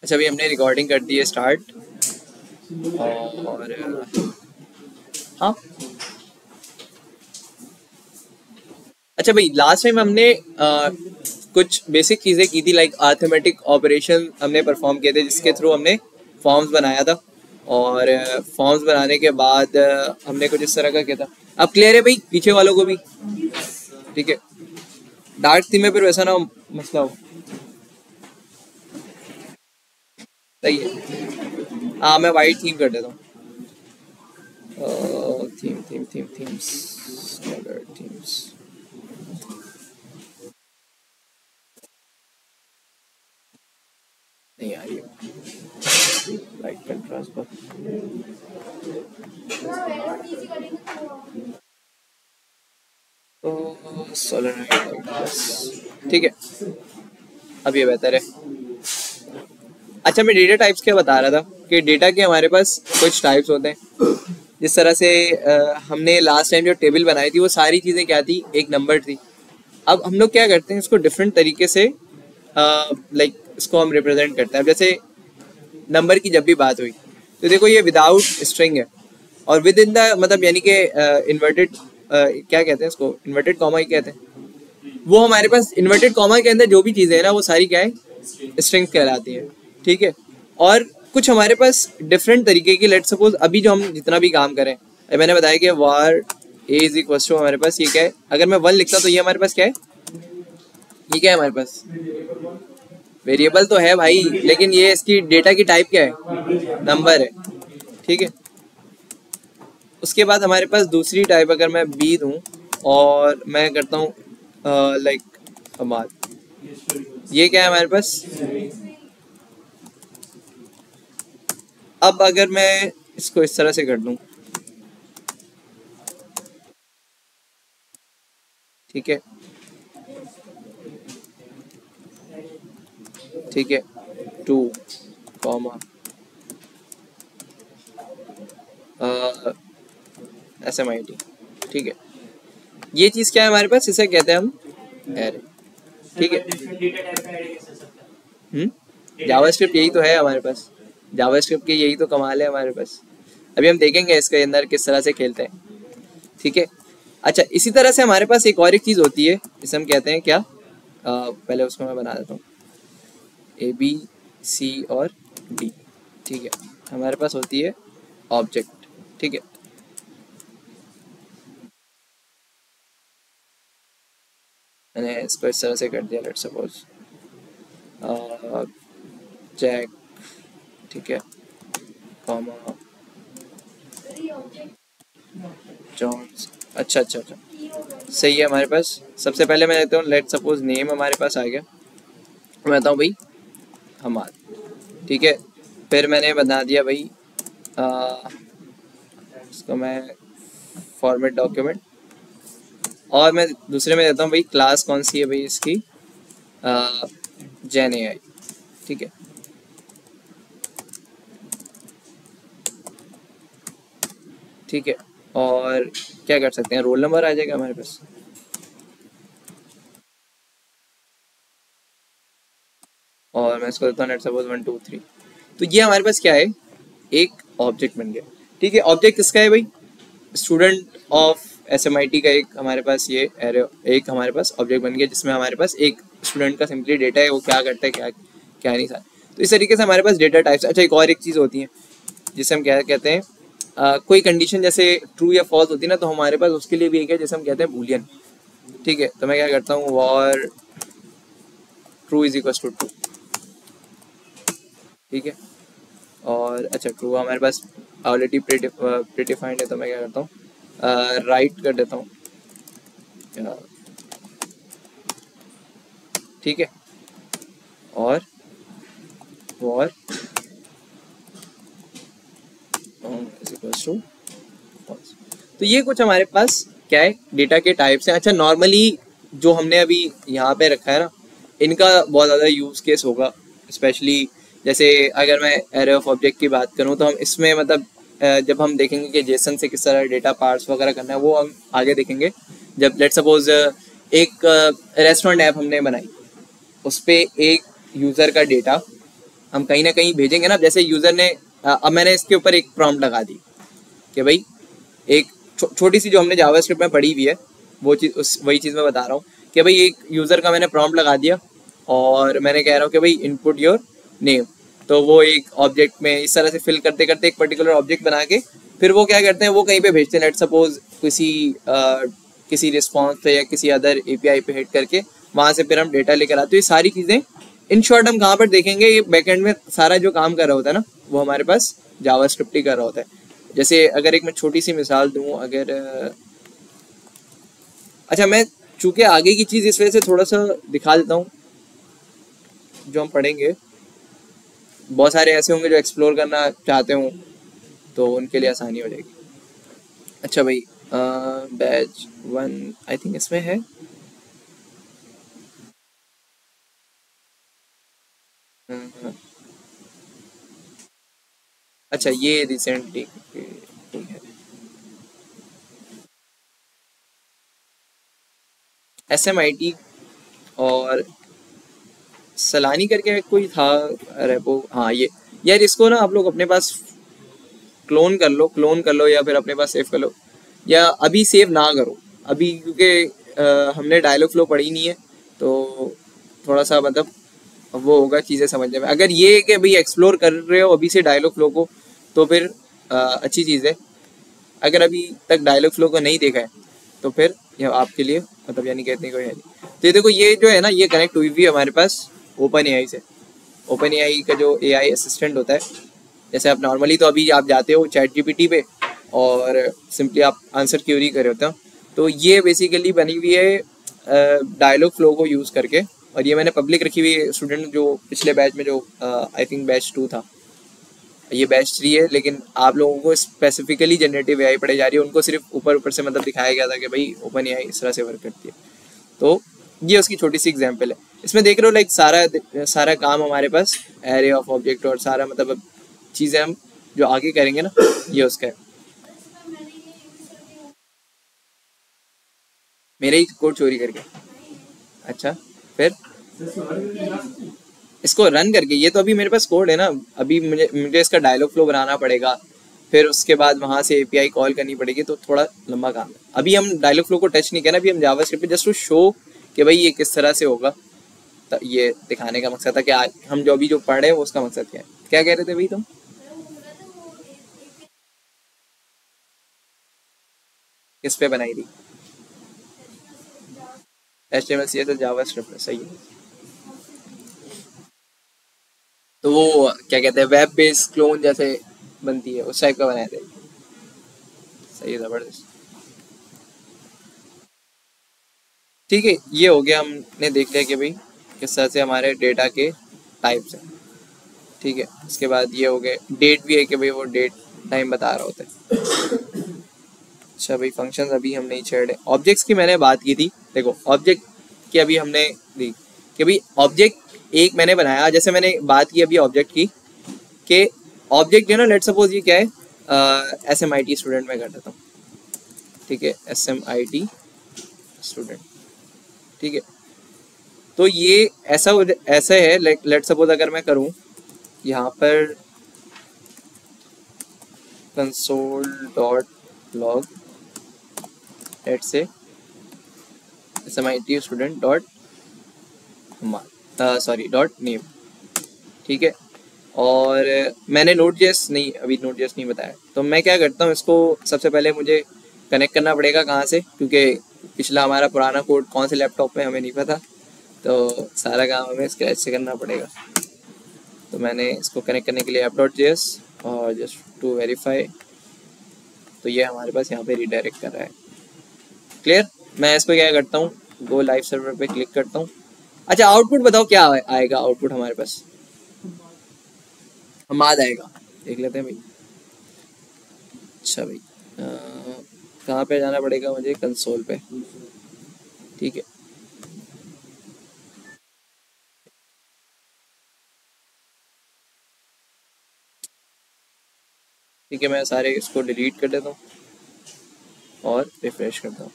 अच्छा अभी हमने रिकॉर्डिंग कर दी है स्टार्ट। और हाँ, अच्छा भाई लास्ट टाइम हमने कुछ बेसिक चीज़ें की थी, लाइक अर्थमेटिक ऑपरेशन हमने परफॉर्म किए थे जिसके थ्रू हमने फॉर्म्स बनाया था। और फॉर्म्स बनाने के बाद हमने कुछ इस तरह का किया था। अब क्लियर है भाई पीछे वालों को भी? ठीक है, डार्क थीम में फिर वैसा ना मसला हो। सही है, हाँ मैं वाइट थीम कर देता हूँ। Theme theme theme themes colour themes. नहीं आ रही है लाइट कंट्रास्ट पर। तो सोलर ठीक है, अब ये बेहतर है। अच्छा मैं डेटा टाइप्स क्या बता रहा था कि डेटा के हमारे पास कुछ टाइप्स होते हैं। जिस तरह से हमने लास्ट टाइम जो टेबल बनाई थी वो सारी चीज़ें क्या थी, एक नंबर थी। अब हम लोग क्या करते हैं इसको डिफरेंट तरीके से, लाइक इसको हम रिप्रेजेंट करते हैं। अब जैसे नंबर की जब भी बात हुई तो देखो ये विदाउट स्ट्रिंग है और विद इन द मतलब यानी कि इन्वर्टेड क्या कहते हैं इसको, इन्वर्टेड कॉमा ही कहते हैं। वो हमारे पास इन्वर्टेड कॉमा के अंदर जो भी चीज़ें हैं ना वो सारी क्या है, स्ट्रिंग्स कहलाती हैं। ठीक है, और कुछ हमारे पास डिफरेंट तरीके की, लेट सपोज अभी जो हम जितना भी काम करें, मैंने बताया कि वार ए इज इक्वल टू हमारे पास ये क्या है, अगर मैं वन लिखता तो ये हमारे पास क्या है, ये क्या है हमारे पास, वेरिएबल तो है भाई, लेकिन ये इसकी डेटा की टाइप क्या है, नंबर है। ठीक है, उसके बाद हमारे पास दूसरी टाइप अगर मैं बी दूं और मैं करता हूँ लाइक हमार, ये क्या है हमारे पास। अब अगर मैं इसको इस तरह से कर दूं, ठीक है, ठीक है, टू कॉमा SMIT। ठीक है, ये चीज़ क्या है हमारे पास, इसे कहते हैं हम एरे। ठीक है, जावास्क्रिप्ट यही तो है हमारे पास, जावास्क्रिप्ट के यही तो कमाल है हमारे पास। अभी हम देखेंगे इसके अंदर किस तरह से खेलते हैं। ठीक है, अच्छा इसी तरह से हमारे पास एक और एक चीज़ होती है जिसे हम कहते हैं क्या, पहले उसको मैं बना देता हूँ, ABC और D। ठीक है, हमारे पास होती है ऑब्जेक्ट। ठीक है, मैंने इसको इस तरह से कर दिया, लेट्स सपोज जैक। ठीक है, कॉमा जॉन्स। अच्छा अच्छा अच्छा, सही है। हमारे पास सबसे पहले मैं देता हूँ, लेट सपोज नेम हमारे पास आ गया, मैं बताऊँ भाई हमार। ठीक है, फिर मैंने बना दिया भाई इसको मैं फॉर्मेट डॉक्यूमेंट, और मैं दूसरे में देता हूँ भाई क्लास कौन सी है भाई इसकी, जेन AI। ठीक है, ठीक है, और क्या कर सकते हैं, रोल नंबर आ जाएगा हमारे पास। और मैं इसको देता हूँ लेट्स सपोज 1 2 3। तो ये हमारे पास क्या है, एक ऑब्जेक्ट बन गया। ठीक है, ऑब्जेक्ट किसका है भाई, स्टूडेंट ऑफ SMIT का एक हमारे पास ये एरे, एक हमारे पास ऑब्जेक्ट बन गया जिसमें हमारे पास एक स्टूडेंट का सिंपली डेटा है, वो क्या करता है क्या क्या नहीं था। तो इस तरीके से हमारे पास डेटा टाइप्स। अच्छा एक और एक चीज़ होती है जिसे हम क्या कहते हैं, कोई कंडीशन जैसे ट्रू या फॉल्स होती है ना, तो हमारे पास उसके लिए भी एक है जिसे हम कहते हैं बूलियन। ठीक है, तो मैं क्या करता हूँ, var true is equal to true. ठीक है, और अच्छा ट्रू हमारे पास ऑलरेडी प्रीडिफाइंड है, तो मैं क्या करता हूँ, राइट कर देता हूँ। ठीक है, और वॉर टू, तो ये कुछ हमारे पास क्या है, डेटा के टाइप्स हैं। अच्छा नॉर्मली जो हमने अभी यहाँ पे रखा है ना, इनका बहुत ज़्यादा यूज़ केस होगा, स्पेशली जैसे अगर मैं एरे ऑफ ऑब्जेक्ट की बात करूँ तो हम इसमें मतलब जब हम देखेंगे कि जेसन से किस तरह डेटा पार्ट्स वगैरह करना है, वो हम आगे देखेंगे। जब लेट सपोज एक रेस्टोरेंट ऐप हमने बनाई, उस पर एक यूज़र का डेटा हम कहीं ना कहीं भेजेंगे ना, जैसे यूजर ने अब मैंने इसके ऊपर एक प्रॉम्प्ट लगा दी कि भाई एक छोटी सी जो हमने जावास्क्रिप्ट में पढ़ी हुई है वो चीज़, वही चीज़ मैं बता रहा हूँ कि भाई एक यूज़र का मैंने प्रॉम्प्ट लगा दिया और मैंने कह रहा हूँ कि भाई इनपुट योर नेम, तो वो एक ऑब्जेक्ट में इस तरह से फिल करते करते एक पर्टिकुलर ऑब्जेक्ट बना के फिर वो क्या करते हैं, वो कहीं पे भेजते हैं, लेट सपोज किसी रिस्पॉन्स पे या किसी अदर एपीआई पे हिट करके वहाँ से फिर हम डेटा लेकर आते हैं। ये सारी चीज़ें इन शॉर्ट हम कहाँ पर देखेंगे, ये बैकएंड में सारा जो काम कर रहा होता है ना वो हमारे पास जावास्क्रिप्ट ही कर रहा होता है। जैसे अगर एक मैं छोटी सी मिसाल दूँ, अगर अच्छा मैं चूंकि आगे की चीज़ इस वजह से थोड़ा सा दिखा देता हूँ, जो हम पढ़ेंगे बहुत सारे ऐसे होंगे जो एक्सप्लोर करना चाहते हों तो उनके लिए आसानी हो जाएगी। अच्छा भाई बैच 1 आई थिंक इसमें है। अच्छा ये रिसेंटली है SMIT और सलानी करके कोई था रेपो, हाँ ये यार इसको ना आप लोग अपने पास क्लोन कर लो या फिर अपने पास सेव कर लो, या अभी सेव ना करो अभी, क्योंकि हमने डायलॉग फ्लो पढ़ी नहीं है तो थोड़ा सा मतलब वो होगा चीज़ें समझने में। अगर ये कि भाई एक्सप्लोर कर रहे हो अभी से डायलॉग फ्लो को तो फिर अच्छी चीज़ है। अगर अभी तक डायलॉग फ्लो को नहीं देखा है तो फिर ये आपके लिए मतलब यानी कहते हैं कोई है नहीं। तो ये देखो ये जो है ना ये कनेक्ट हुई हुई है हमारे पास ओपन एआई से। ओपन एआई का जो एआई असिस्टेंट होता है, जैसे आप नॉर्मली तो अभी आप जाते हो चैट जीपीटी पे और सिंपली आप आंसर क्यूरी कर रहे होते हो, तो ये बेसिकली बनी हुई है डायलॉग फ्लो को यूज़ करके। और ये मैंने पब्लिक रखी हुई है, स्टूडेंट जो पिछले बैच में जो आई थिंक बैच 2 था, ये बैच 3 है, लेकिन आप लोगों को स्पेसिफिकली जनरेटिव एआई पढ़ाई जा रही है, उनको सिर्फ ऊपर ऊपर से मतलब दिखाया गया था कि भाई ओपन एआई इस तरह से वर्क करती है। तो ये उसकी छोटी सी एग्जांपल है। इसमें देख रहे हो लाइक सारा सारा काम हमारे पास एरे ऑफ ऑब्जेक्ट और सारा मतलब चीज़ें हम जो आगे करेंगे ना ये उसका है। मेरे ही कोड चोरी करके, अच्छा फिर इसको रन करके, ये तो अभी मेरे पास कोड है ना, अभी मुझे इसका डायलॉग फ्लो बनाना पड़ेगा, फिर उसके बाद वहाँ से एपीआई कॉल करनी पड़ेगी, तो थोड़ा लंबा काम है। अभी हम डायलॉग फ्लो को टच नहीं करना, अभी हम जावास्क्रिप्ट पे जस्ट टू शो कि भाई ये किस तरह से होगा, तो ये दिखाने का मकसद था कि आज हम जो अभी जो पढ़ रहे हैं वो उसका मकसद क्या है। क्या कह रहे थे भाई तुम? किस पे बनाई थी? HTML CSS जावास्क्रिप्ट पे, सही है। तो वो क्या कहते हैं वेब बेस्ड क्लोन जैसे बनती है उस टाइप का बनाए थे, सही है, जबरदस्त। ठीक है ये हो गया, हमने देख लिया कि भाई किस तरह से हमारे डेटा के टाइप्स हैं। ठीक है इसके बाद ये हो गए, डेट भी है कि भाई वो डेट टाइम बता रहा होता है। अच्छा भाई फंक्शंस अभी हम नहीं छेड़े। ऑब्जेक्ट्स की मैंने बात की थी, देखो ऑब्जेक्ट की अभी हमने दी कि भाई ऑब्जेक्ट एक मैंने बनाया, जैसे मैंने बात की अभी ऑब्जेक्ट की कि ऑब्जेक्ट है ना, लेट सपोज ये क्या है SMIT स्टूडेंट मैं कर देता हूँ, ठीक है SMIT स्टूडेंट, ठीक है। तो ये ऐसा है लेट सपोज अगर मैं करूँ यहाँ पर कंसोल डॉट लॉग लेट से SMIT student dot sorry dot name, ठीक है। और मैंने Node.js नहीं, अभी Node.js नहीं बताया, तो मैं क्या करता हूँ इसको सबसे पहले मुझे कनेक्ट करना पड़ेगा कहाँ से, क्योंकि पिछला हमारा पुराना कोड कौन से लैपटॉप में हमें नहीं पता, तो सारा काम हमें स्क्रैच से करना पड़ेगा। तो मैंने इसको कनेक्ट करने के लिए app.js और जस्ट टू वेरीफाई, तो ये हमारे पास यहाँ पे रिडायरेक्ट कर रहा है। क्लियर? मैं इस पर क्या करता हूँ, गो लाइव सर्वर पे क्लिक करता हूँ। अच्छा आउटपुट बताओ क्या आएगा आउटपुट हमारे पास, हमाद आएगा, देख लेते हैं भाई। अच्छा भाई कहाँ पे जाना पड़ेगा मुझे, कंसोल पे, ठीक है। ठीक है मैं सारे इसको डिलीट कर देता हूँ और रिफ्रेश करता हूँ।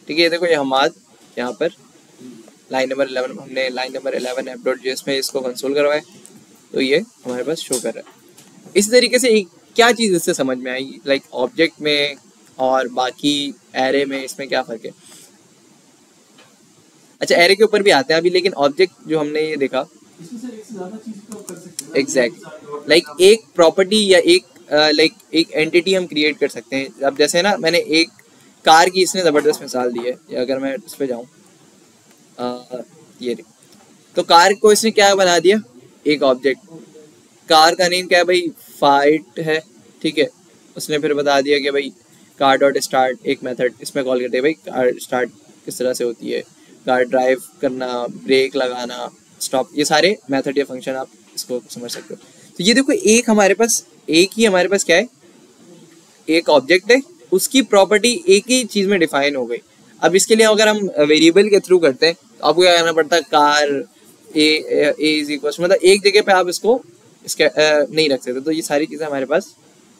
ठीक है ये देखो ये हमाद यहाँ पर लाइन नंबर 11, हमने लाइन नंबर 11 app.js में इसको कंसोल करवाए। तो ये हमारे पास शो कर रहा है। इसी तरीके से एक क्या चीज़ इससे समझ में आई, लाइक ऑब्जेक्ट में और बाकी एरे में इसमें क्या फ़र्क है? अच्छा, एरे के ऊपर भी आते हैं अभी, लेकिन ऑब्जेक्ट जो हमने ये देखा एग्जैक्ट लाइक एक प्रॉपर्टी या एक एंटिटी हम क्रिएट कर सकते हैं। अब जैसे ना मैंने एक कार की इसने ज़बरदस्त मिसाल दी है, अगर मैं इस पर जाऊँ ये तो कार को इसने क्या बना दिया, एक ऑब्जेक्ट। कार का नेम क्या है भाई, फाइट है, ठीक है। उसने फिर बता दिया कि भाई कार डॉट स्टार्ट एक मेथड इसमें कॉल करते हैं, भाई कार स्टार्ट किस तरह से होती है, कार ड्राइव करना, ब्रेक लगाना, स्टॉप, ये सारे मेथड या फंक्शन आप इसको समझ सकते हो। तो ये देखो एक हमारे पास क्या है, एक ऑब्जेक्ट है, उसकी प्रॉपर्टी एक ही चीज़ में डिफाइन हो गई। अब इसके लिए अगर हम वेरिएबल के थ्रू करते हैं तो आपको क्या करना पड़ता है, कार ए इज इक्वल, मतलब एक जगह पे आप इसको नहीं रख सकते। तो ये सारी चीज़ें हमारे पास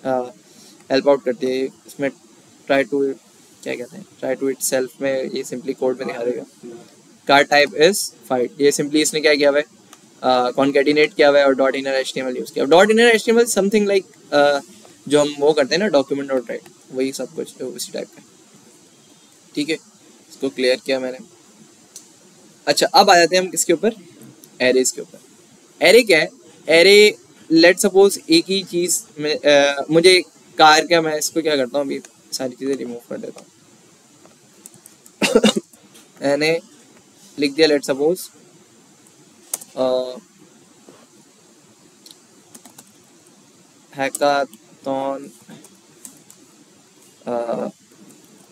हेल्प आउट करती है। इसमें ट्राई टू इट सेल्फ में ये सिंपली कोड में दिखा देगा। कार टाइप इज फाइट, ये सिंपली इसने क्या किया हुआ है, कॉन्केटिनेट किया हुआ है और डॉट इनर एचटीएमएल यूज़ किया। Dot inner HTML something like जो हम वो करते हैं ना डॉक्यूमेंट डॉट राइट, वही सब कुछ तो उसी टाइप का, ठीक है। इसको क्लियर किया मैंने। अच्छा, अब आ जाते हैं हम किसके ऊपर, एरेज के ऊपर। एरे क्या है, एरे लेट सपोज एक ही चीज़ में मुझे कार क्या, मैं इसको क्या करता हूँ, अभी सारी चीज़ें रिमूव कर देता हूँ। मैंने लिख दिया लेट सपोज हैकाथॉन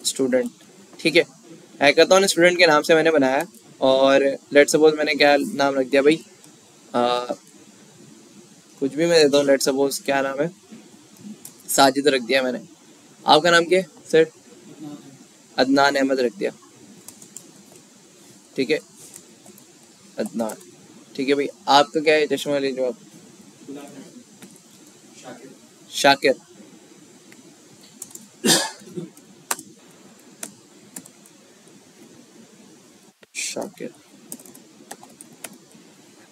स्टूडेंट, ठीक है। हैकाथॉन स्टूडेंट के नाम से मैंने बनाया और लेट सपोज मैंने क्या नाम रख दिया भाई, कुछ भी मैं देता हूँ, लेट सपोज क्या नाम है, साजिद रख दिया मैंने। आपका नाम क्या है सर? अदनान अहमद रख दिया, ठीक है, अदनान, ठीक है भाई। आपका क्या है, चश्मा ले जो आप, शाकिर, शाकिर।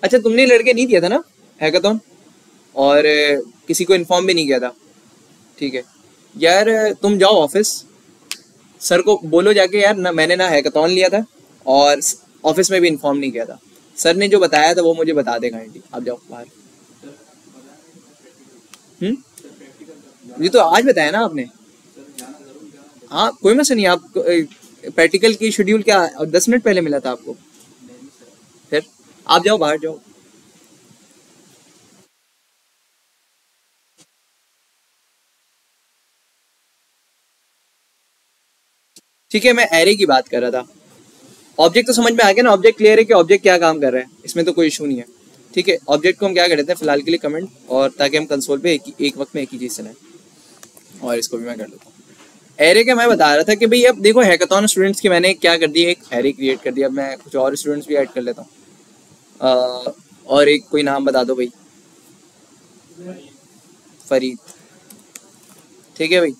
अच्छा, तुमने लड़के नहीं दिया था ना हैकाथॉन और किसी को इन्फॉर्म भी नहीं किया था, ठीक है यार। तुम जाओ ऑफिस, सर को बोलो जाके यार ना मैंने ना हैकाथॉन लिया था और ऑफिस में भी इन्फॉर्म नहीं किया था, सर ने जो बताया था वो मुझे बता देगा आंटी, आप जाओ बाहर। ये तो आज बताया ना आपने, हाँ कोई मसला नहीं। आप प्रैक्टिकल की शेड्यूल क्या 10 मिनट पहले मिला था आपको, फिर आप जाओ बाहर जाओ। ठीक है, मैं एरे की बात कर रहा था। ऑब्जेक्ट तो समझ में आ गया ना, ऑब्जेक्ट क्लियर है कि ऑब्जेक्ट क्या काम कर रहा है, इसमें तो कोई इशू नहीं है, ठीक है। ऑब्जेक्ट को हम क्या कर देते हैं फिलहाल के लिए कमेंट, और ताकि हम कंसोल पे एक वक्त में एक ही चीज़ चलाएं, और इसको भी मैं कर देता हूँ। एरे का मैं बता रहा था कि भाई अब देखो हैकाथॉन स्टूडेंट्स की मैंने क्या कर दिया, एक एरे क्रिएट कर दिया। अब मैं कुछ और स्टूडेंट्स भी ऐड कर लेता हूँ, और एक कोई नाम बता दो भाई, फरीद, ठीक है भाई।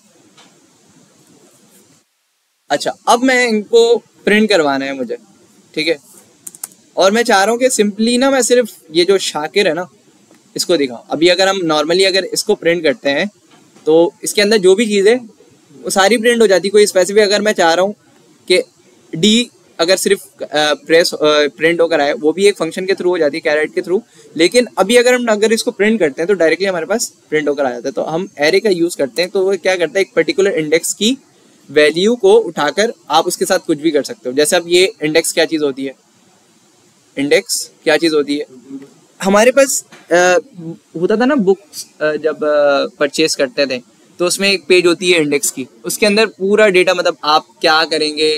अच्छा, अब मैं इनको प्रिंट करवाना है मुझे, ठीक है, और मैं चाह रहा हूँ कि सिंपली ना मैं सिर्फ ये जो शाकिर है ना इसको दिखाऊँ। अभी अगर हम नॉर्मली अगर इसको प्रिंट करते हैं तो इसके अंदर जो भी चीज़ है वो सारी प्रिंट हो जाती है। कोई स्पेसिफिक अगर मैं चाह रहा हूँ कि डी अगर सिर्फ प्रिंट होकर आए, वो भी एक फंक्शन के थ्रू हो जाती है, कैरेट के थ्रू। लेकिन अभी अगर इसको प्रिंट करते हैं तो डायरेक्टली हमारे पास प्रिंट होकर आ जाता है। तो हम एरे का यूज़ करते हैं, तो वो क्या करता है, एक पर्टिकुलर इंडेक्स की वैल्यू को उठाकर आप उसके साथ कुछ भी कर सकते हो। जैसे अब ये इंडेक्स क्या चीज़ होती है, इंडेक्स क्या चीज़ होती है, हमारे पास होता था ना बुक्स जब परचेज करते थे तो उसमें एक पेज होती है इंडेक्स की, उसके अंदर पूरा डेटा, मतलब आप क्या करेंगे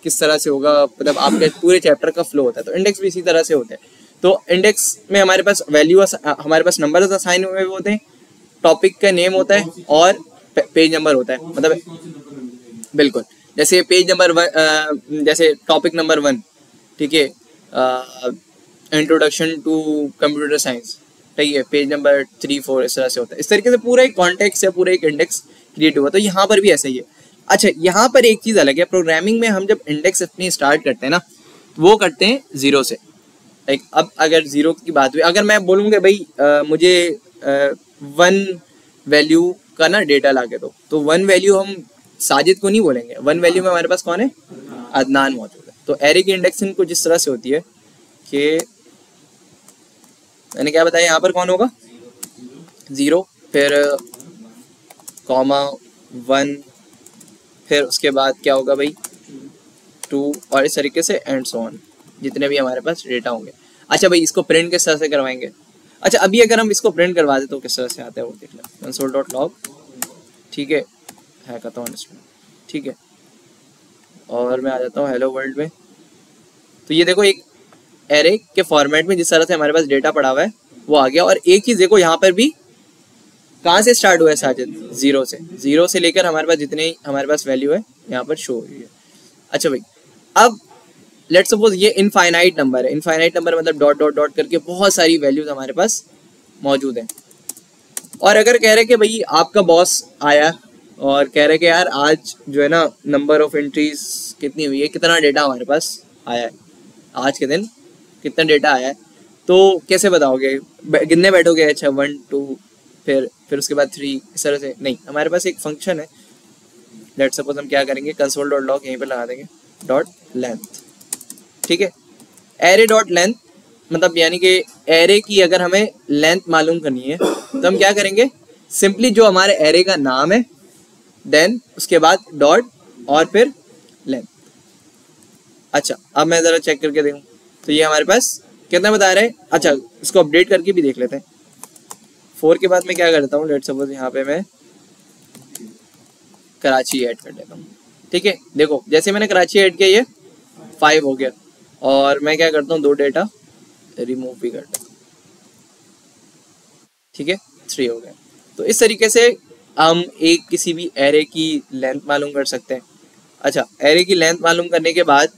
किस तरह से होगा, मतलब आपके पूरे चैप्टर का फ्लो होता है। तो इंडेक्स भी इसी तरह से होते हैं। तो इंडेक्स में हमारे पास वैल्यू, हमारे पास नंबर असाइन हुए होते हैं, टॉपिक का नेम होता है और पेज नंबर होता है, मतलब बिल्कुल जैसे पेज नंबर 1, जैसे टॉपिक नंबर 1, ठीक है, इंट्रोडक्शन टू कंप्यूटर साइंस, ठीक है, पेज नंबर 3, 4 इस तरह से होता है। इस तरीके से पूरा एक कॉन्टेक्स्ट या पूरा एक इंडेक्स क्रिएट हुआ। तो यहाँ पर भी ऐसा ही है। अच्छा, यहाँ पर एक चीज़ अलग है, प्रोग्रामिंग में हम जब इंडेक्स अपनी स्टार्ट करते हैं ना वो करते हैं 0 से, लाइक अब अगर जीरो की बात हुई, अगर मैं बोलूँगा भाई मुझे 1 वैल्यू का ना डेटा ला के दो, तो 1 वैल्यू हम साजिद को नहीं बोलेंगे, 1 वैल्यू में हमारे पास कौन है, अदनान मौजूद है। तो एरे की इंडेक्सिंग कुछ इस तरह से होती है कि मैंने क्या बताया, यहाँ पर कौन होगा 0, फिर कॉमा 1, फिर उसके बाद क्या होगा भाई 2, और इस तरीके से एंड सो ऑन, जितने भी हमारे पास डेटा होंगे। अच्छा भाई इसको प्रिंट किस तरह से करवाएंगे, अच्छा अभी अगर हम इसको प्रिंट करवा दें तो किस तरह से आता है वो देख लें, console.log, ठीक है, हैकाथॉन स्टूडेंट, ठीक है, और मैं आ जाता हूँ हेलो वर्ल्ड में। तो ये देखो एक एरे के फॉर्मेट में जिस तरह से हमारे पास डेटा पड़ा हुआ है वो आ गया, और एक चीज़ देखो यहाँ पर भी कहाँ से स्टार्ट हुआ है साजिद, 0 से लेकर हमारे पास जितने हमारे पास वैल्यू है यहाँ पर शो हुई है। अच्छा भाई अब लेट्स सपोज ये इनफाइनाइट नंबर है, इनफाइनाइट नंबर मतलब डॉट डॉट डॉट करके बहुत सारी वैल्यूज हमारे पास मौजूद हैं, और अगर कह रहे कि भाई आपका बॉस आया और कह रहे कि यार आज जो है ना नंबर ऑफ एंट्रीज कितनी हुई है, कितना डेटा हमारे पास आया है, आज के दिन कितना डेटा आया है, तो कैसे बताओगे, गिनने बैठोगे, अच्छा 1 2 फिर उसके बाद 3, इस तरह से नहीं, हमारे पास एक फंक्शन है, लेट्स सपोज हम क्या करेंगे console.log यहीं पर लगा देंगे डॉट लेंथ, ठीक है, एरे डॉट लेंथ मतलब यानी कि एरे की अगर हमें लेंथ मालूम करनी है तो हम क्या करेंगे, सिंपली जो हमारे एरे का नाम है देन उसके बाद डॉट और फिर लेंथ। अच्छा अब मैं ज़रा चेक करके देखूँ तो ये हमारे पास कितना बता रहे हैं, अच्छा इसको अपडेट करके भी देख लेते हैं। 4 के बाद मैं क्या करता हूँ, लेट्स सपोज यहाँ पे मैं कराची ऐड कर देता हूँ, ठीक है, देखो जैसे मैंने कराची ऐड किया ये 5 हो गया, और मैं क्या करता हूँ 2 डेटा रिमूव भी कर देता हूँ, ठीक है 3 हो गया। तो इस तरीके से हम एक किसी भी एरे की लेंथ मालूम कर सकते हैं। अच्छा एरे की लेंथ मालूम करने के बाद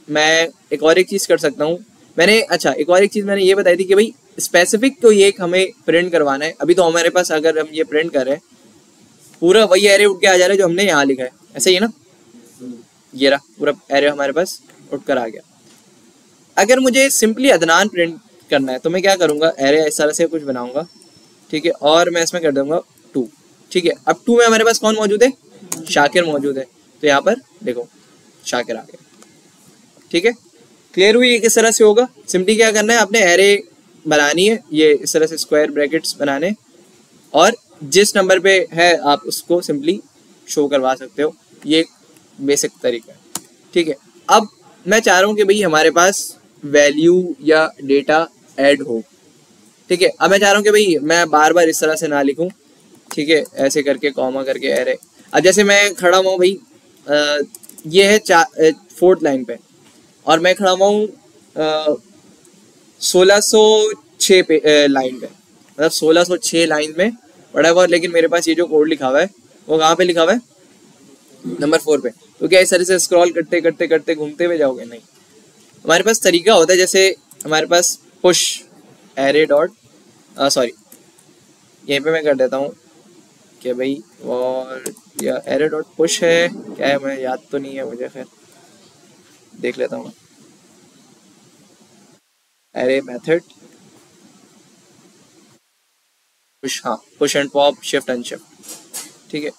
मैं एक और एक चीज़ कर सकता हूँ, मैंने अच्छा एक और एक चीज़ मैंने ये बताई थी कि भाई स्पेसिफिक तो ये एक हमें प्रिंट करवाना है, अभी तो हमारे पास अगर हम ये प्रिंट कर रहे हैं पूरा वही एरे उठ के आ जा रहा है जो हमने यहाँ लिखा है, ऐसे ही है ना, ये रहा पूरा एरे हमारे पास उठ कर आ गया। अगर मुझे सिंपली अदनान प्रिंट करना है तो मैं क्या करूँगा, एरे इस तरह से कुछ बनाऊँगा, ठीक है, और मैं इसमें कर दूँगा 2, ठीक है, अब 2 में हमारे पास कौन मौजूद है, शाकिर मौजूद है, तो यहाँ पर देखो शाकिर आ गया, ठीक है, क्लियर हुई किस तरह से होगा। सिंपली क्या करना है, आपने एरे बनानी है, ये इस तरह से स्क्वायर ब्रैकेट्स बनाने, और जिस नंबर पे है आप उसको सिंपली शो करवा सकते हो, ये बेसिक तरीका है, ठीक है। अब मैं चाह रहा हूँ कि भाई हमारे पास वैल्यू या डेटा ऐड हो, ठीक है, अब मैं चाह रहा हूँ कि भाई मैं बार बार इस तरह से ना लिखूँ, ठीक है, ऐसे करके कॉमा करके एरे, अब जैसे मैं खड़ा हुआ हूँ भाई ये है 4th लाइन पे और मैं खड़ा हुआ हूँ 1606 पे लाइन पे, मतलब 1606 लाइन में पड़ा हुआ, लेकिन मेरे पास ये जो कोड लिखा हुआ है वो कहाँ पे लिखा हुआ है, नंबर 4 पे। तो क्या इस तरह से स्क्रॉल करते करते करते घूमते हुए जाओगे, नहीं, हमारे पास तरीका होता है, जैसे हमारे पास पुश एरे डॉट सॉरी यहीं पे मैं कर देता हूँ कि भाई और या एरे डॉट पुश है क्या है, मैं याद तो नहीं है मुझे, खैर देख लेता हूँ, एरे मेथड पुश, हाँ push and pop shift unshift, ठीक है,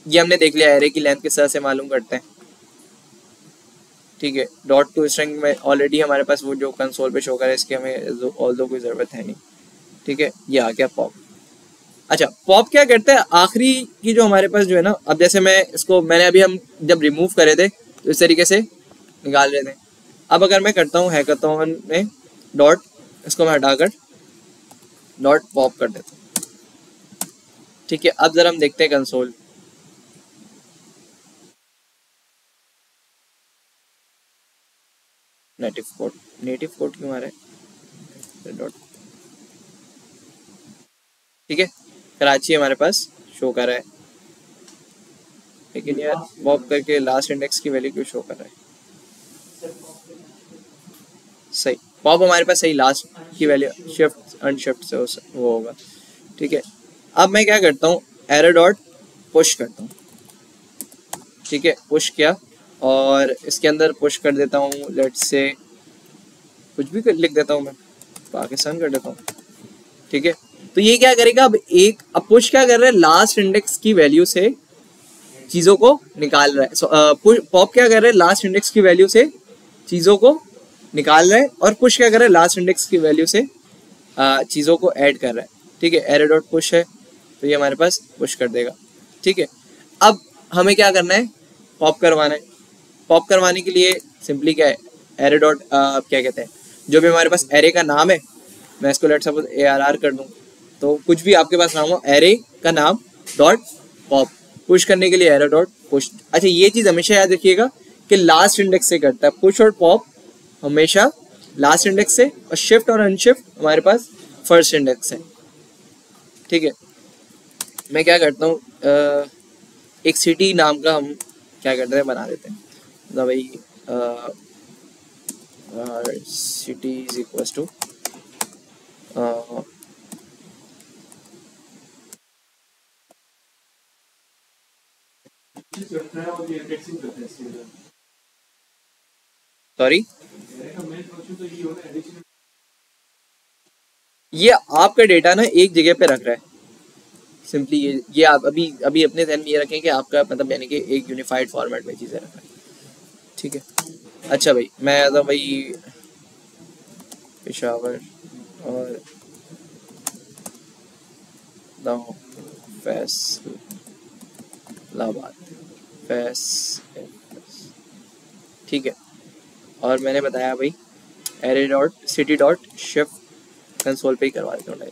ये हमने देख लिया एरे की लेंथ किस तरह से मालूम करते हैं, ठीक है। डॉट टू स्ट्रिंग में ऑलरेडी हमारे पास वो जो कंसोल पे शो कर है, इसकी हमें ऑल्दो कोई ज़रूरत है नहीं, ठीक है, ये आ गया पॉप। अच्छा पॉप क्या करता है, आखिरी की जो हमारे पास जो है ना, अब जैसे मैं इसको मैंने अभी हम जब रिमूव करे थे तो इस तरीके से निकाल रहे थे, अब अगर मैं करता हूँ हैकाथॉन में डॉट, इसको मैं हटाकर डॉट पॉप कर देता हूँ, ठीक है। अब जरा हम देखते हैं कंसोल, नेटिव कोड क्यों आ रहा है, डॉट, ठीक है, कराची हमारे पास शो कर रहा है, लेकिन यार पॉप करके लास्ट इंडेक्स की वैल्यू क्यों शो कर रहा है, सही पॉप हमारे पास सही लास्ट की वैल्यू शिफ्ट अनशिफ्ट से वो होगा, ठीक है। अब मैं क्या करता हूँ, एरे डॉट पुश करता हूँ, ठीक है, पुश किया और इसके अंदर पुश कर देता हूँ, लेट्स से कुछ भी लिख देता हूँ मैं, पाकिस्तान कर देता हूँ, ठीक है। तो ये क्या करेगा, अब पुश क्या कर रहा है, लास्ट इंडेक्स की वैल्यू से चीजों को निकाल रहा है। पॉप क्या कर रहा है, लास्ट इंडेक्स की वैल्यू से चीजों को निकाल रहा है, और पुश क्या कर रहा है, लास्ट इंडेक्स की वैल्यू से चीजों को ऐड कर रहा है, ठीक है। एरे डॉट पुश है तो ये हमारे पास पुश कर देगा, ठीक है। अब हमें क्या करना है, पॉप करवाना है। पॉप करवाने के लिए सिंपली क्या है, एरे डॉट क्या कहते हैं, जो भी हमारे पास एरे का नाम है, मैं इसको लेट सपोज ARR कर दूं, तो कुछ भी आपके पास नाम हो, एरे का नाम डॉट पॉप, पुश करने के लिए एरे डॉट पुश। अच्छा ये चीज़ हमेशा याद रखिएगा कि लास्ट इंडेक्स से करता है, पुश और पॉप हमेशा लास्ट इंडेक्स से, और शिफ्ट और अनशिफ्ट हमारे पास फर्स्ट इंडेक्स है, ठीक है। मैं क्या करता हूँ, एक सिटी नाम का हम क्या करते हैं, बना देते हैं, मतलब भाई city is equals to sorry, ये आपका डेटा ना एक जगह पे रख रहा है, सिंपली ये आप अभी अभी अपने ध्यान में ये रखें कि आपका मतलब यानी कि एक यूनिफाइड फॉर्मेट में चीज़ें रख रहा है, ठीक है। अच्छा भाई मैं आता भाई पेशावर और फैसलाबाद, ठीक है। और मैंने बताया भाई array dot city dot shift console पे ही करवा देता हूँ,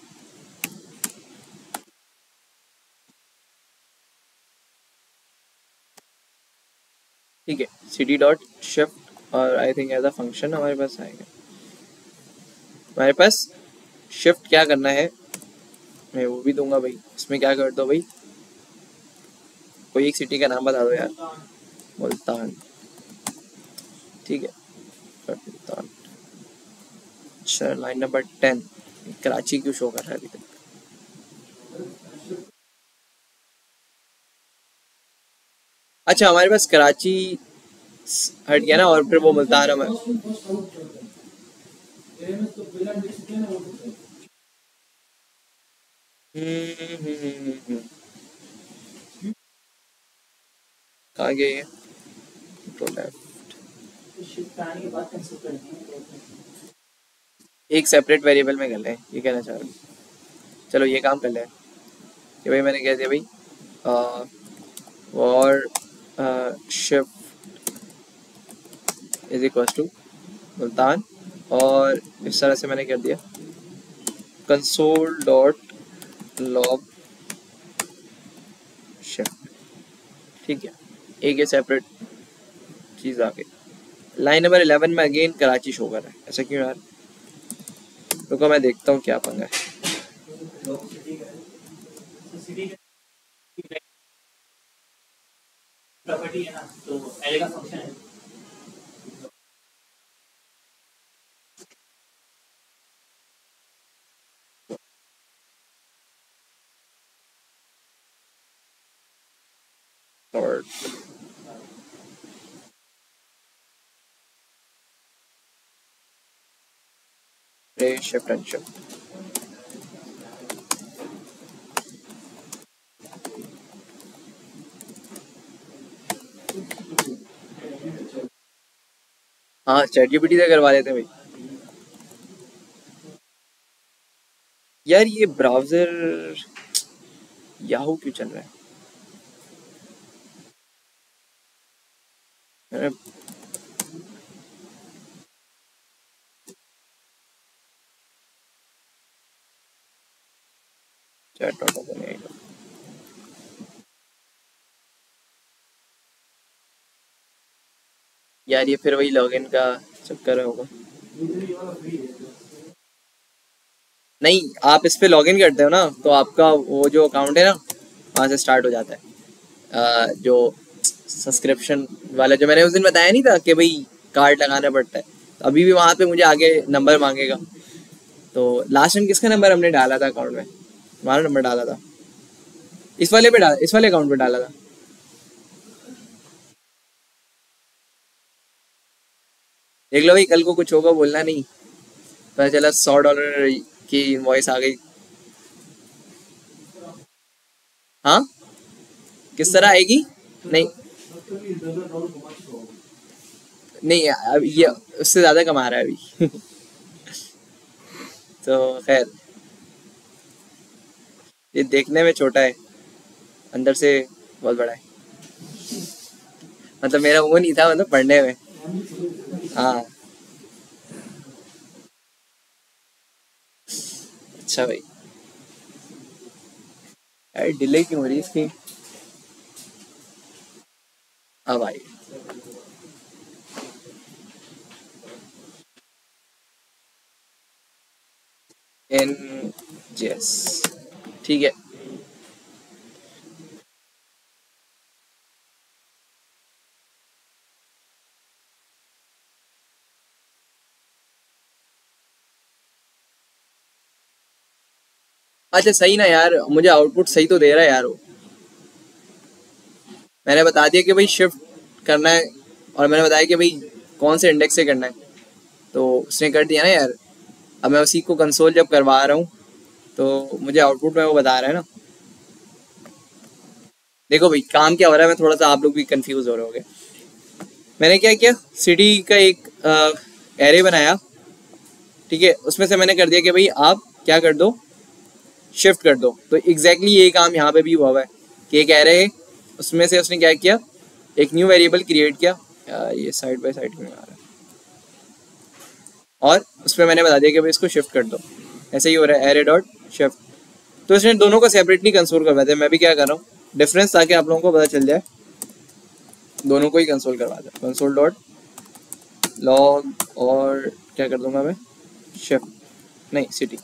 ठीक है। सिटी डॉट शिफ्ट और I think as a function हमारे पास आएगा, हमारे पास शिफ्ट क्या करना है मैं वो भी दूंगा भाई। इसमें क्या कर दो भाई, कोई एक सिटी का नाम बता दो यार, मुल्तान, ठीक है, मुल्तान। अच्छा लाइन नंबर 10, कराची क्यों शो कर रहा है अभी तक, अच्छा हमारे पास कराची हट गया ना, और फिर वो मुल्तान हमारे कहाँ गया ये, एक सेपरेट वेरिएबल में कर ले, ये कहना चाह रहा हूँ। चलो ये काम कर ले कि भाई मैंने कह दिया भाई और shift is equal to Multan, और इस तरह से मैंने कर दिया कंसोल डॉट लॉग शिफ्ट, ठीक है। एक ये सेपरेट चीज़ आ गई। लाइन नंबर 11 में अगेन कराची शो कर रहा है, ऐसा क्यों यार, रुको मैं देखता हूँ क्या पंगा है। प्रॉपर्टी है ना, तो एरे का फंक्शन है। और शिफ्ट एंड शिफ्ट, हाँ चैट जीपीटी से करवा लेते हैं भाई। यार ये ब्राउजर याहू क्यों चल रहा है, चैट डॉट ओपन आएगा। यार ये फिर वही लॉगिन का चक्कर होगा, नहीं आप इस पे लॉगिन करते हो ना तो आपका वो जो अकाउंट है ना वहाँ से स्टार्ट हो जाता है। जो सब्सक्रिप्शन वाला जो मैंने उस दिन बताया नहीं था कि भाई कार्ड लगाना पड़ता है, तो अभी भी वहाँ पे मुझे आगे नंबर मांगेगा। तो लास्ट टाइम किसका नंबर हमने डाला था अकाउंट में, हमारा नंबर डाला था, इस वाले पे इस वाले अकाउंट पे डाला था। देख लो भाई कल को कुछ होगा बोलना नहीं, पता चला $100 की इनवॉइस आ गई। हाँ किस तरह आएगी? नहीं नहीं, अब ये उससे ज्यादा कमा रहा है अभी। तो खैर, ये देखने में छोटा है, अंदर से बहुत बड़ा है। मतलब मेरा वो नहीं था, मतलब पढ़ने में। हाँ अच्छा भाई, यार डिले क्यों हो रही है इसकी? अब आई। एन जेस, ठीक है। अच्छा सही ना यार, मुझे आउटपुट सही तो दे रहा है यार वो। मैंने बता दिया कि भाई शिफ्ट करना है, और मैंने बताया कि भाई कौन से इंडेक्स से करना है, तो उसने कर दिया ना यार। अब मैं उसी को कंसोल जब करवा रहा हूँ तो मुझे आउटपुट में वो बता रहा है ना। देखो भाई काम क्या हो रहा है, मैं थोड़ा सा, आप लोग भी कंफ्यूज हो रहे होगे। मैंने क्या किया, सिटी का एक एरे बनाया, ठीक है। उसमें से मैंने कर दिया कि भाई आप क्या कर दो, शिफ्ट कर दो। तो एग्जैक्टली यही काम यहाँ पे भी हुआ है कि एक एरे है, उसमें से उसने क्या किया, एक न्यू वेरिएबल क्रिएट किया। ये साइड बाय साइड में आ रहा है, और उसमें मैंने बता दिया कि भाई इसको शिफ्ट कर दो। ऐसे ही हो रहा है, एरे डॉट शिफ्ट। तो इसने दोनों को सेपरेटली कंसोल करवा दिया। मैं भी क्या कर रहा हूँ, डिफरेंस ताकि आप लोगों को पता चल जाए, दोनों को ही कंसोल करवा दिया। कंसोल डॉट लॉग, और क्या कर दूंगा मैं, शिफ्ट नहीं सिटी,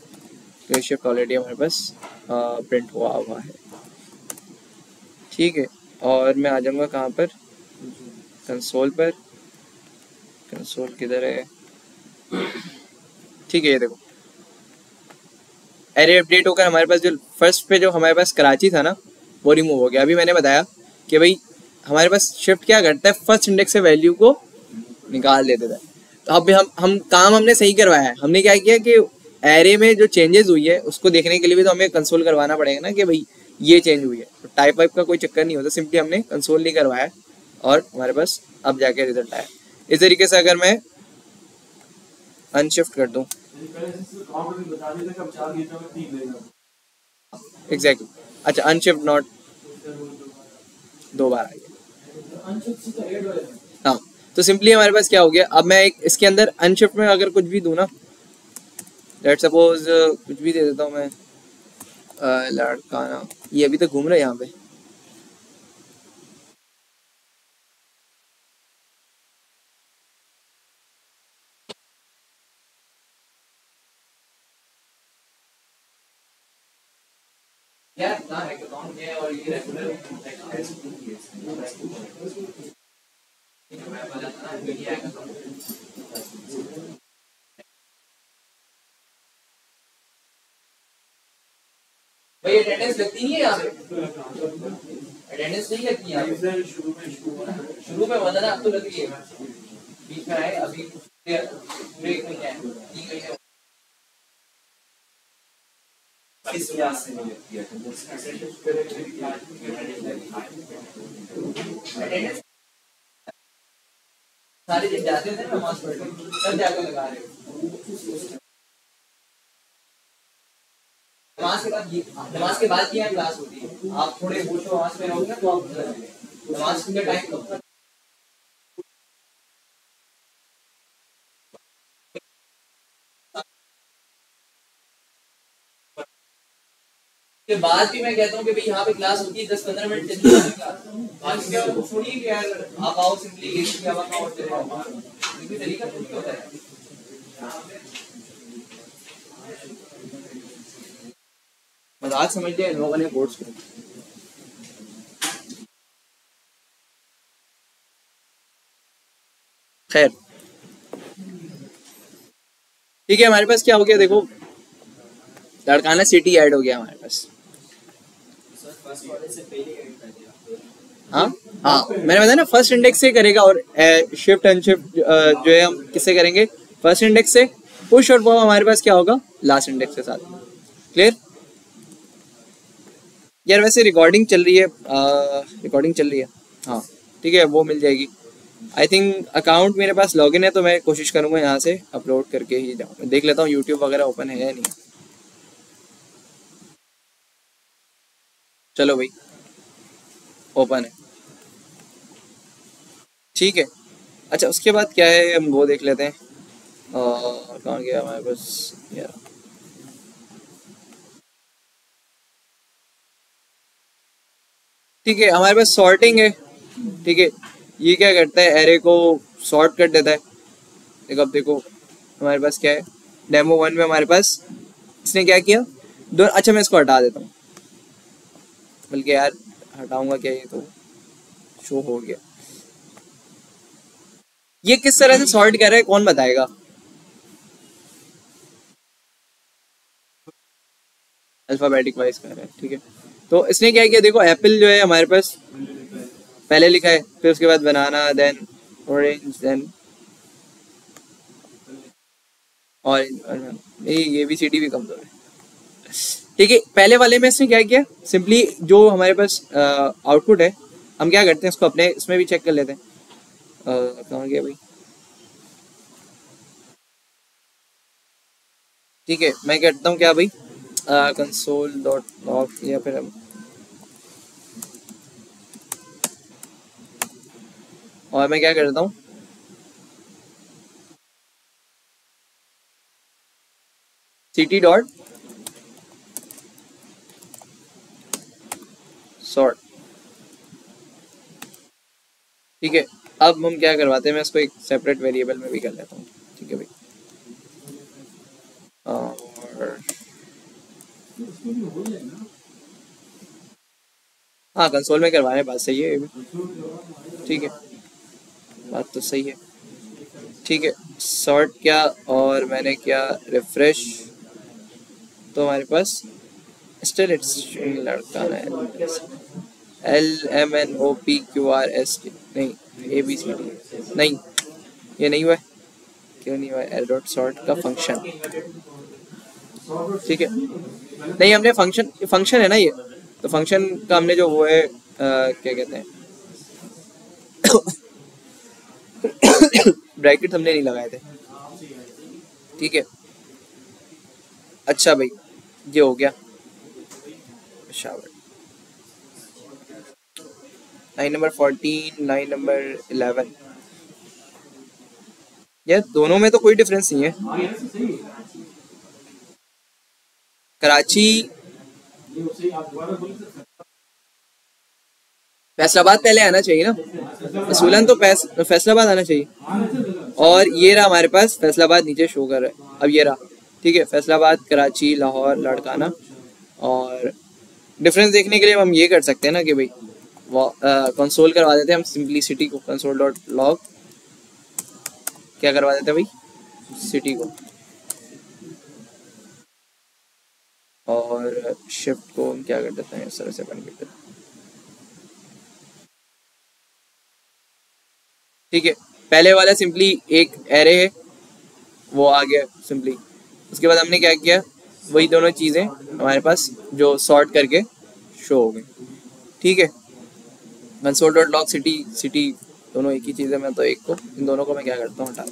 तो शिफ्ट ऑलरेडी हमारे पास प्रिंट हुआ हुआ है, ठीक है। और मैं आ जाऊँगा कहाँ पर, कंसोल पर। कंसोल किधर है, ठीक है। ये देखो एरे अपडेट होकर हमारे पास जो फर्स्ट पे जो हमारे पास कराची था ना, वो रिमूव हो गया। अभी मैंने बताया कि भाई हमारे पास शिफ्ट क्या करता है, फर्स्ट इंडेक्स से वैल्यू को निकाल देता है। तो अब हम काम हमने सही करवाया है। हमने क्या किया कि एरे में जो चेंजेस हुई है उसको देखने के लिए भी तो हमें कंसोल करवाना पड़ेगा ना, कि भाई ये चेंज हुई है। तो टाइप वाइप का कोई चक्कर नहीं होता, सिंपली हमने कंसोल नहीं करवाया और हमारे पास अब जाके रिजल्ट आया। इस तरीके से अगर मैं अनशिफ्ट कर दूं, एग्जैक्टली, अच्छा अनशिफ्ट नॉट दो बार आ गया। हाँ, तो सिंपली हमारे पास क्या हो गया, अब मैं एक इसके अंदर अनशिफ्ट में अगर कुछ भी दूं ना, लेट सपोज कुछ भी दे देता हूँ मैं, लड़काना, ये अभी तक घूम रहा है यहाँ पे। भाई अटेंडेंस लगती नहीं है यहाँ पे, अटेंडेंस नहीं लगती है यहाँ पे। शुरू में वजन अब तो लग रही है, बीच में आए अभी ब्रेक नहीं है, ठीक है। इस क्लास से नहीं लगती है अटेंडेंस। सारे दिन जाते थे ना नमाज पढ़ने, तब जाकर लगा रहे हो। नमाज के बाद की यहाँ क्लास होती है, आप थोड़े होश आवाज में रहोगे तो आप नमाज के टाइम के बाद भी मैं कहता हूँ कि भाई यहाँ पे क्लास होती है 10-15 मिनट जल्दी बाकी क्या छोड़िए कि यार आप आओ सिंपली एक क्या वहाँ और चले आओ, ये तरीका तो नहीं होता है। मजाक समझ लिया इन लोगों ने कोर्स को। खैर ठीक है, हमारे पास क्या हो गया, देखो लड़काना सिटी ऐड हो गया हमारे पास। हाँ हाँ, मैंने बताया ना फर्स्ट इंडेक्स से करेगा, और शिफ्ट अनशिफ्ट जो है हम किससे करेंगे, फर्स्ट इंडेक्स से। पुश और पॉप हमारे पास क्या होगा, लास्ट इंडेक्स के साथ। क्लियर यार? वैसे रिकॉर्डिंग चल रही है, रिकॉर्डिंग चल रही है, हाँ ठीक है, वो मिल जाएगी। आई थिंक अकाउंट मेरे पास लॉगिन है, तो मैं कोशिश करूँगा यहाँ से अपलोड करके ही जाऊँ। देख लेता हूँ यूट्यूब वगैरह ओपन है या नहीं। चलो भाई, ओपन है, ठीक है। अच्छा उसके बाद क्या है, हम वो देख लेते हैं। कहाँ गया हमारे पास यार, ठीक है हमारे पास सॉर्टिंग है, ठीक है। ये क्या करता है, एरे को सॉर्ट कर देता है। देखो अब देखो हमारे पास क्या है, डेमो 1 में हमारे पास इसने क्या किया, दो, अच्छा मैं इसको हटा देता हूँ, बल्कि यार हटाऊंगा क्या, ये तो शो हो गया। ये किस तरह से सॉर्ट कर रहा है कौन बताएगा? अल्फाबेटिक वाइज कर रहा है, ठीक है। तो इसने क्या किया, देखो एप्पल जो है हमारे पास पहले लिखा है, फिर उसके बाद बनाना, देन ऑरेंज, देन ऑरेंज, ये भी सीडी भी कमजोर है, ठीक है। पहले वाले में इसने क्या किया, सिंपली जो हमारे पास आउटपुट है, हम क्या करते हैं इसको अपने इसमें भी चेक कर लेते हैं। कहाँ गया भाई, ठीक है। मैं करता हूँ क्या भाई, कंसोल डॉट लॉग, या फिर हम, और मैं क्या करता हूँ, city डॉट सॉर्ट, ठीक है। अब हम क्या करवाते हैं, मैं इसको एक सेपरेट वेरिएबल में भी कर लेता हूँ, ठीक है भाई। और हाँ कंसोल में करवाने, बात सही है ये भी, ठीक है, बात तो सही है, ठीक है। सॉर्ट क्या, और मैंने क्या रिफ्रेश, तो हमारे पास स्टिल इट्स लड़का है, LMNOPQRST, नहीं ABCD, नहीं ये नहीं हुआ है, क्यों नहीं हुआ है, एल डॉट सॉर्ट का फंक्शन, ठीक है। नहीं हमने फंक्शन है ना ये, तो फंक्शन का हमने जो वो है क्या कहते हैं ब्रैकेट हमने नहीं लगाए थे, ठीक है। अच्छा भाई ये हो गया, शाबाश। लाइन नंबर 14, लाइन नंबर 11, यार दोनों में तो कोई डिफरेंस नहीं है। कराची, फैसलाबाद पहले आना चाहिए ना, असूलन तो फैसलाबाद आना चाहिए। और ये रहा हमारे पास फैसलाबाद नीचे शो कर रहा है, अब ये रहा, ठीक है। फैसलाबाद, कराची, लाहौर, लाड़काना। और डिफरेंस देखने के लिए हम ये कर सकते हैं ना कि भाई कंसोल करवा देते हैं हम, सिंपलिसिटी को कंसोल डॉट लॉग क्या करवा देते हैं भाई, सिटी को, और शिफ्ट को हम क्या कर देते हैं इस तरह से बन के, ठीक है। पहले वाला सिंपली एक एरे है, वो आ गया सिंपली। उसके बाद हमने क्या किया, वही दोनों चीज़ें हमारे पास जो सॉर्ट करके शो हो गई, ठीक है। कंसोल डॉट लॉग सिटी दोनों एक ही चीज़ है, मैं तो एक को, इन दोनों को मैं क्या करता हूँ हटा,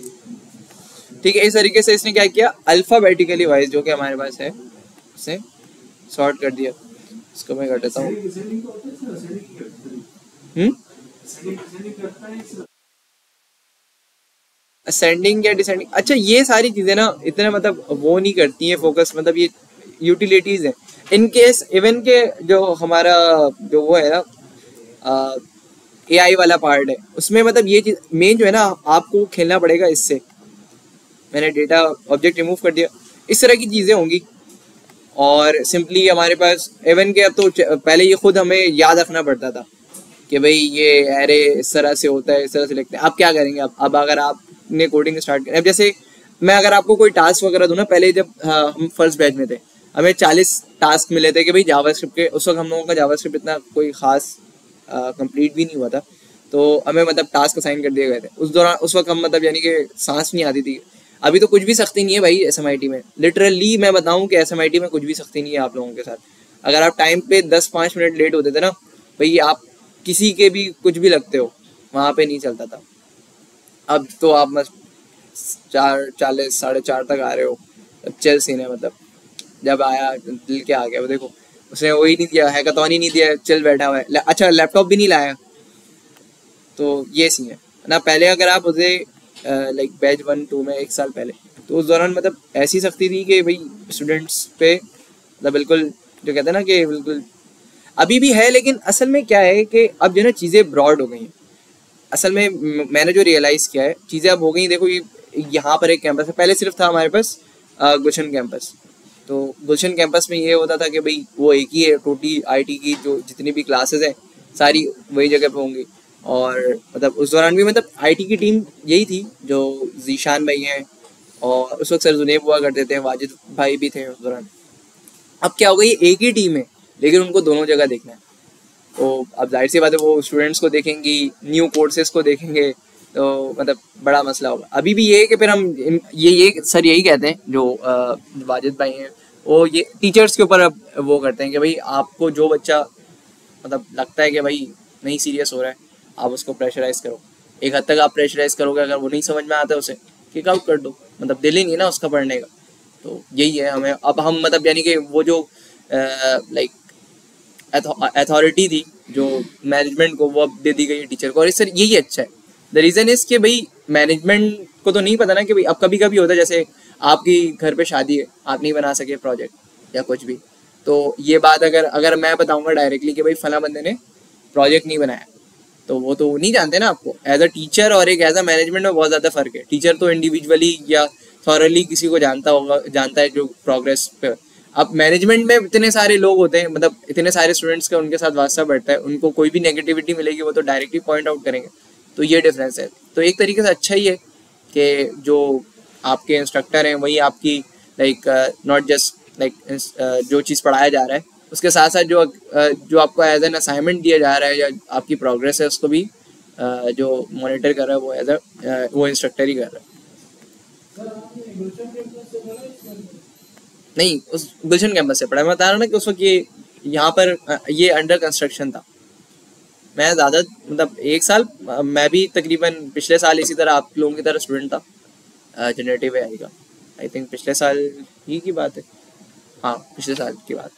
ठीक है। इस तरीके से इसने क्या किया, अल्फाबेटिकली वाइज जो कि हमारे पास है उसे सॉर्ट कर दिया। इसको मैं कर देता हूँ, असेंडिंग या डिसेंडिंग। अच्छा ये सारी चीज़ें ना इतना मतलब वो नहीं करती हैं फोकस, मतलब ये यूटिलिटीज़ हैं। इन केस इवन के जो हमारा जो वो है ना AI वाला पार्ट है, उसमें मतलब ये चीज़ मेन जो है ना, आपको खेलना पड़ेगा इससे। मैंने डेटा ऑब्जेक्ट रिमूव कर दिया, इस तरह की चीज़ें होंगी। और सिंपली हमारे पास इवन के अब तो पहले ये खुद हमें याद रखना पड़ता था कि भाई ये एरे इस तरह से होता है, इस तरह से लिखते हैं। अब क्या करेंगे, अब अगर आपने कोडिंग स्टार्ट करें, अब जैसे मैं अगर आपको कोई टास्क वगैरह दूँ ना, पहले जब हम फर्स्ट बैच में थे, हमें 40 टास्क मिले थे कि भाई जावास्क्रिप्ट के, उस वक्त हम लोगों का जावास्क्रिप्ट इतना कोई खास कंप्लीट भी नहीं हुआ था, तो हमें मतलब टास्क असाइन कर दिए गए थे। उस दौरान उस वक्त हम मतलब यानी कि सांस नहीं आती थी। अभी तो कुछ भी सख्ती नहीं है भाई SMIT में, लिटरली मैं बताऊं कि SMIT में कुछ भी सख्ती नहीं है आप लोगों के साथ। अगर आप टाइम पे 10-5 मिनट लेट होते थे ना भाई, आप किसी के भी कुछ भी लगते हो, वहाँ पे नहीं चलता था। अब तो आप बस 4:40 4:30 तक आ रहे हो, अब चल सीन है। मतलब जब आया दिल के आ गया, वो देखो उसने वही नहीं दिया, हैकाथॉन ही नहीं दिया, चल बैठा हुआ है। अच्छा लैपटॉप भी नहीं लाया, तो ये सीन है ना। पहले अगर आप उसे लाइक बैच 1-2 में 1 साल पहले, तो उस दौरान मतलब ऐसी सख्ती थी कि भाई स्टूडेंट्स पे मतलब बिल्कुल जो कहते हैं ना कि बिल्कुल, अभी भी है, लेकिन असल में क्या है कि अब जो है ना चीज़ें ब्रॉड हो गई हैं। असल में मैंने जो रियलाइज़ किया है, चीज़ें अब हो गई। देखो ये यहाँ पर एक कैंपस है, पहले सिर्फ था हमारे पास गुलशन कैंपस। तो गुलशन कैंपस में ये होता था कि भाई वो एक ही है, टोटली IT की जो जितनी भी क्लासेस हैं सारी वही जगह पे होंगी। और मतलब उस दौरान भी मतलब IT की टीम यही थी, जो जीशान भाई हैं और उस वक्त सर जुनेब हुआ करते थे, वाजिद भाई भी थे उस दौरान। अब क्या हो गई, एक ही टीम है लेकिन उनको दोनों जगह देखना है। तो अब जाहिर सी बात है वो स्टूडेंट्स को देखेंगी, न्यू कोर्सेज को देखेंगे, तो मतलब बड़ा मसला होगा। अभी भी ये है कि फिर हम ये सर यही कहते हैं जो वाजिद भाई हैं, वो ये टीचर्स के ऊपर अब वो करते हैं कि भाई आपको जो बच्चा मतलब लगता है कि भाई नहीं सीरियस हो रहा है, आप उसको प्रेशराइज करो। एक हद तक आप प्रेशराइज करोगे, अगर वो नहीं समझ में आता है उसे किक आउट कर दो, मतलब दिल ही नहीं है ना उसका पढ़ने का। तो यही है हमें अब हम मतलब यानी कि वो जो लाइक अथॉरिटी थी जो मैनेजमेंट को, वो अब दे दी गई है टीचर को। और सर यही अच्छा है। द रीज़न इज़ कि भाई मैनेजमेंट को तो नहीं पता ना कि भाई अब कभी कभी होता है, जैसे आपकी घर पे शादी है, आप नहीं बना सके प्रोजेक्ट या कुछ भी, तो ये बात अगर मैं बताऊंगा डायरेक्टली कि भाई फला बंदे ने प्रोजेक्ट नहीं बनाया, तो वो तो नहीं जानते ना आपको। एज अ टीचर और एक एज अ मैनेजमेंट में बहुत ज़्यादा फ़र्क है। टीचर तो इंडिविजुअली या थॉरली किसी को जानता है जो प्रोग्रेस पे। अब मैनेजमेंट में इतने सारे लोग होते हैं, मतलब इतने सारे स्टूडेंट्स का उनके साथ वास्ता बढ़ता है, उनको कोई भी नेगेटिविटी मिलेगी वो तो डायरेक्टली पॉइंट आउट करेंगे। तो ये डिफरेंस है। तो एक तरीके से अच्छा ही है कि जो आपके इंस्ट्रक्टर हैं वही आपकी लाइक नॉट जस्ट लाइक जो चीज़ पढ़ाया जा रहा है उसके साथ साथ जो आपको एज एन असाइनमेंट दिया जा रहा है या आपकी प्रोग्रेस है उसको भी जो मॉनिटर कर रहा है वो वो इंस्ट्रक्टर ही कर रहा है। नहीं, उस गुलशन कैंपस से पढ़ा। मैं बता रहा हूँ ना कि उस वक्त ये यहाँ पर ये अंडर कंस्ट्रक्शन था। मैं ज़्यादा मतलब 1 साल, मैं भी तकरीबन पिछले साल इसी तरह आप लोगों की तरह स्टूडेंट था जनरेटिव AI का। आई थिंक पिछले साल ही की बात है, हाँ पिछले साल की बात।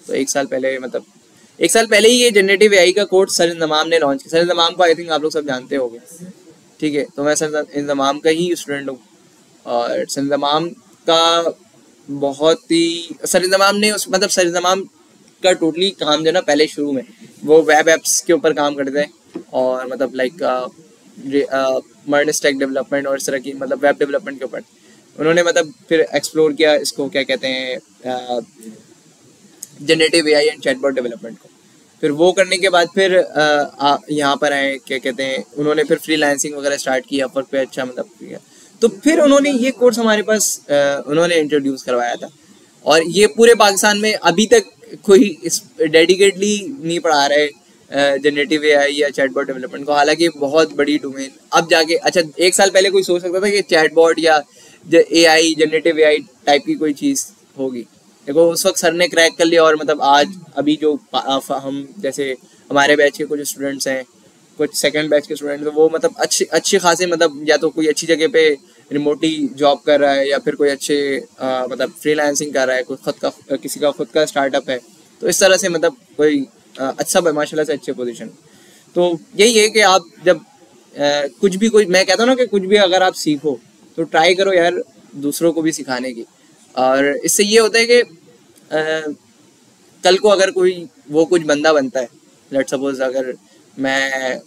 तो 1 साल पहले मतलब 1 साल पहले ही ये जनरेटिव AI का कोर्स सर इंजमाम ने लॉन्च किया। सर इंजमाम को आई थिंक आप लोग सब जानते होंगे, ठीक है। तो मैं सर इंजमाम का ही स्टूडेंट हूँ और सर इंजमाम का बहुत ही सर इंजमाम ने उस मतलब सर इंजमाम का टोटली काम जो है ना पहले शुरू में वो वेब एप्स के ऊपर काम करते हैं और मतलब लाइक मर्न स्टैक डेवलपमेंट और इस तरह की मतलब वेब डेवलपमेंट के ऊपर उन्होंने मतलब फिर एक्सप्लोर किया इसको, क्या कहते हैं, generative AI and chatbot development को। फिर वो करने के बाद फिर यहाँ पर आए, क्या कहते हैं, उन्होंने फिर फ्रीलांसिंग वगैरह स्टार्ट किया, अपवर्क पे अच्छा मतलब किया। तो फिर उन्होंने ये कोर्स हमारे पास उन्होंने इंट्रोड्यूस करवाया था और ये पूरे पाकिस्तान में अभी तक कोई इस डेडिकेटली नहीं पढ़ा रहा है जनरेटिव AI या चैटबॉट डेवलपमेंट को, हालांकि बहुत बड़ी डोमेन अब जाके। अच्छा 1 साल पहले कोई सोच सकता था कि चैटबॉट या AI जनरेटिव AI टाइप की कोई चीज़ होगी। देखो उस वक्त सर ने क्रैक कर लिया और मतलब आज अभी जो हम जैसे हमारे बैच के कुछ स्टूडेंट्स हैं, कुछ सेकंड बैच के स्टूडेंट्स हैं, वो मतलब अच्छे खासे मतलब या तो कोई अच्छी जगह पे रिमोटली जॉब कर रहा है या फिर कोई अच्छे मतलब फ्रीलांसिंग कर रहा है, कोई खुद का किसी का खुद का स्टार्टअप है। तो इस तरह से मतलब कोई अच्छा माशाल्लाह से अच्छे पोजीशन। तो यही है कि आप जब कुछ भी कोई मैं कहता हूँ ना कि कुछ भी अगर आप सीखो तो ट्राई करो यार दूसरों को भी सिखाने की। और इससे ये होता है कि कल को अगर कोई वो कुछ बंदा बनता है, लेट सपोज अगर मैं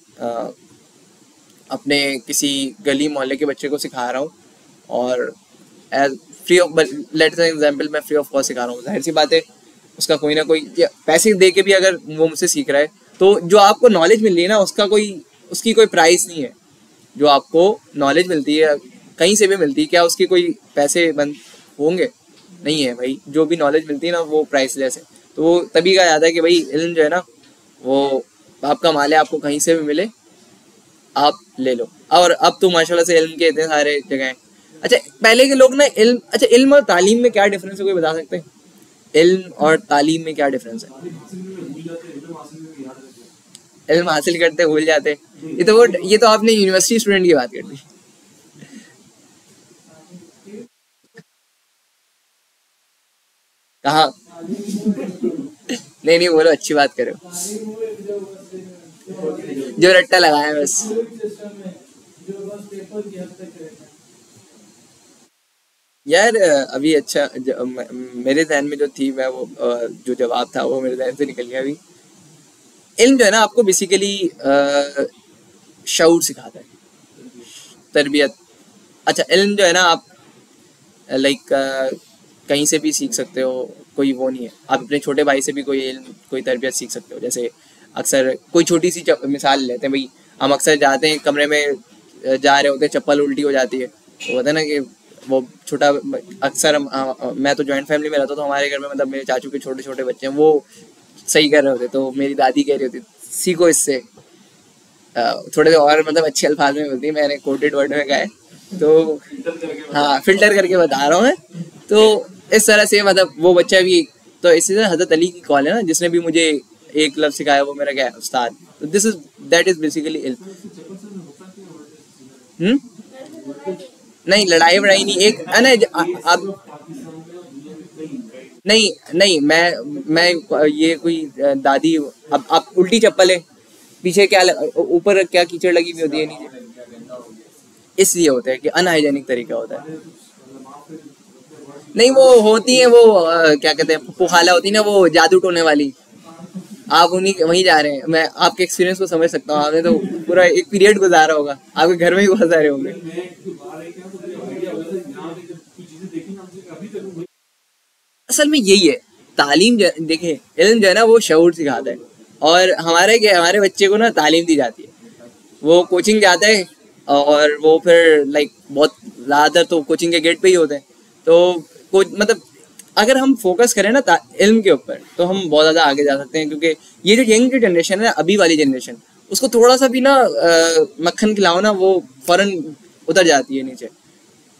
अपने किसी गली मोहल्ले के बच्चे को सिखा रहा हूँ और as free of let's example मैं फ्री ऑफ कॉस्ट सिखा रहा हूँ, जाहिर सी बात है उसका कोई ना कोई पैसे दे के भी अगर वो मुझसे सीख रहा है तो जो आपको नॉलेज मिल रही है ना उसकी कोई प्राइस नहीं है। जो आपको नॉलेज मिलती है कहीं से भी मिलती है, क्या उसकी कोई पैसे बंद होंगे? नहीं है भाई। जो भी नॉलेज मिलती है ना वो प्राइसलेस है। तो वो तभी कहा जाता है कि भाई इल्म जो है ना वो आपका माल है, आपको कहीं से भी मिले आप ले लो। और अब तो माशाल्लाह से इल्म के इतने सारे जगह हैं। अच्छा पहले के लोग ना इल्म, अच्छा इल्म और तालीम में क्या डिफरेंस है, कोई बता सकते हैं? इल्म और तालीम में क्या डिफरेंस है? इल्म हासिल करते भूल जाते, ये तो आपने यूनिवर्सिटी स्टूडेंट की बात कर दी। कहाँ? नहीं नहीं बोलो, अच्छी बात करो, जो रट्टा लगाया है बस। यार अभी अच्छा मेरे ध्यान में जो थी मैं वो जो जवाब था वो मेरे ध्यान से निकल गया अभी। इल्म जो है ना आपको बेसिकली शऊर सिखाता है, तरबियत। अच्छा इल्म जो है ना आप लाइक कहीं से भी सीख सकते हो, कोई वो नहीं है, आप अपने छोटे भाई से भी कोई इल्म कोई तरबियत सीख सकते हो। जैसे अक्सर कोई छोटी सी मिसाल लेते हैं भाई, हम अक्सर जाते हैं कमरे में जा रहे होते हैं, चप्पल उल्टी हो जाती है, तो होता है ना कि वो छोटा, अक्सर मैं तो जॉइंट फैमिली में रहता हूँ, तो हमारे घर में मतलब मेरे चाचू के छोटे छोटे बच्चे हैं, वो सही कर रहे होते, तो मेरी दादी कह रही होती सीखो इससे, थोड़े से और मतलब अच्छे अल्फाज में बोलती है, मैंने कोटेड वर्ड में कहा है, तो हाँ फिल्टर करके बता रहा हूँ मैं। तो इस तरह से मतलब वो बच्चा भी, तो इसी तरह हजरत अली की कॉल है ना, जिसने भी मुझे एक लफ्ज सिखाया वो मेरा क्या है, उस्ताद। तो this is that is basically इल्म। नहीं लड़ाई वड़ाई नहीं, एक है ना अब, नहीं नहीं मैं ये कोई दादी, अब आप उल्टी चप्पल है, पीछे क्या ऊपर क्या कीचड़ लगी हुई होती है नीचे, इसलिए होता है कि अनहाइजेनिक तरीका होता है। नहीं वो होती है वो क्या कहते हैं पुखाला होती है ना, वो जादू टोने वाली, आप उन्हीं वहीं जा रहे हैं। मैं आपके एक्सपीरियंस को समझ सकता हूँ, आपने तो पूरा एक पीरियड गुजारा होगा, आपके घर में ही बहुत सारे होंगे। असल में यही है तालीम, देखिए इल्म जो है ना वो शऊर सिखाता है, और हमारे बच्चे को ना तालीम दी जाती है, वो कोचिंग जाता है, और वो फिर लाइक बहुत ज़्यादातर तो कोचिंग के गेट पे ही होते हैं, तो मतलब अगर हम फोकस करें ना इल्म के ऊपर तो हम बहुत ज़्यादा आगे जा सकते हैं, क्योंकि ये जो यंग जो जनरेशन है अभी वाली जनरेशन, उसको थोड़ा सा भी ना मक्खन खिलाओ ना वो फौरन उतर जाती है नीचे।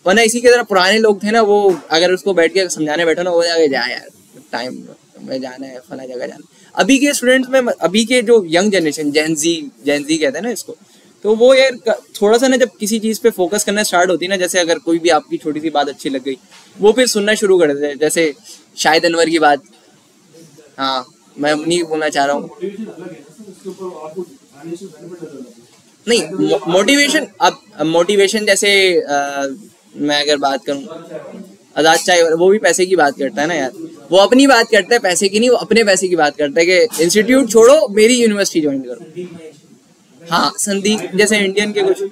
वरना इसी की तरह पुराने लोग थे ना, वो अगर उसको बैठ के समझाने बैठो ना, वो जाके जा यार टाइम में जाना है, फला जगह जाना है। अभी के स्टूडेंट्स में, अभी के जो यंग जनरेशन जेनजी कहते हैं ना इसको, तो वो यार थोड़ा सा ना जब किसी चीज़ पे फोकस करना स्टार्ट होती है ना, जैसे अगर कोई भी आपकी छोटी सी बात अच्छी लग गई, वो फिर सुनना शुरू कर देते हैं। जैसे शाहिद अनवर की बात, हाँ मैं नहीं बोलना चाह रहा हूँ, नहीं मोटिवेशन, अब मोटिवेशन जैसे मैं अगर बात करूँ आजाद चाय, वो भी पैसे की बात करता है ना यार, वो अपनी बात करता है पैसे की नहीं, वो अपने पैसे की बात करता है कि इंस्टीट्यूट छोड़ो मेरी यूनिवर्सिटी ज्वाइन करो। हाँ संदीप जैसे इंडियन के कुछ,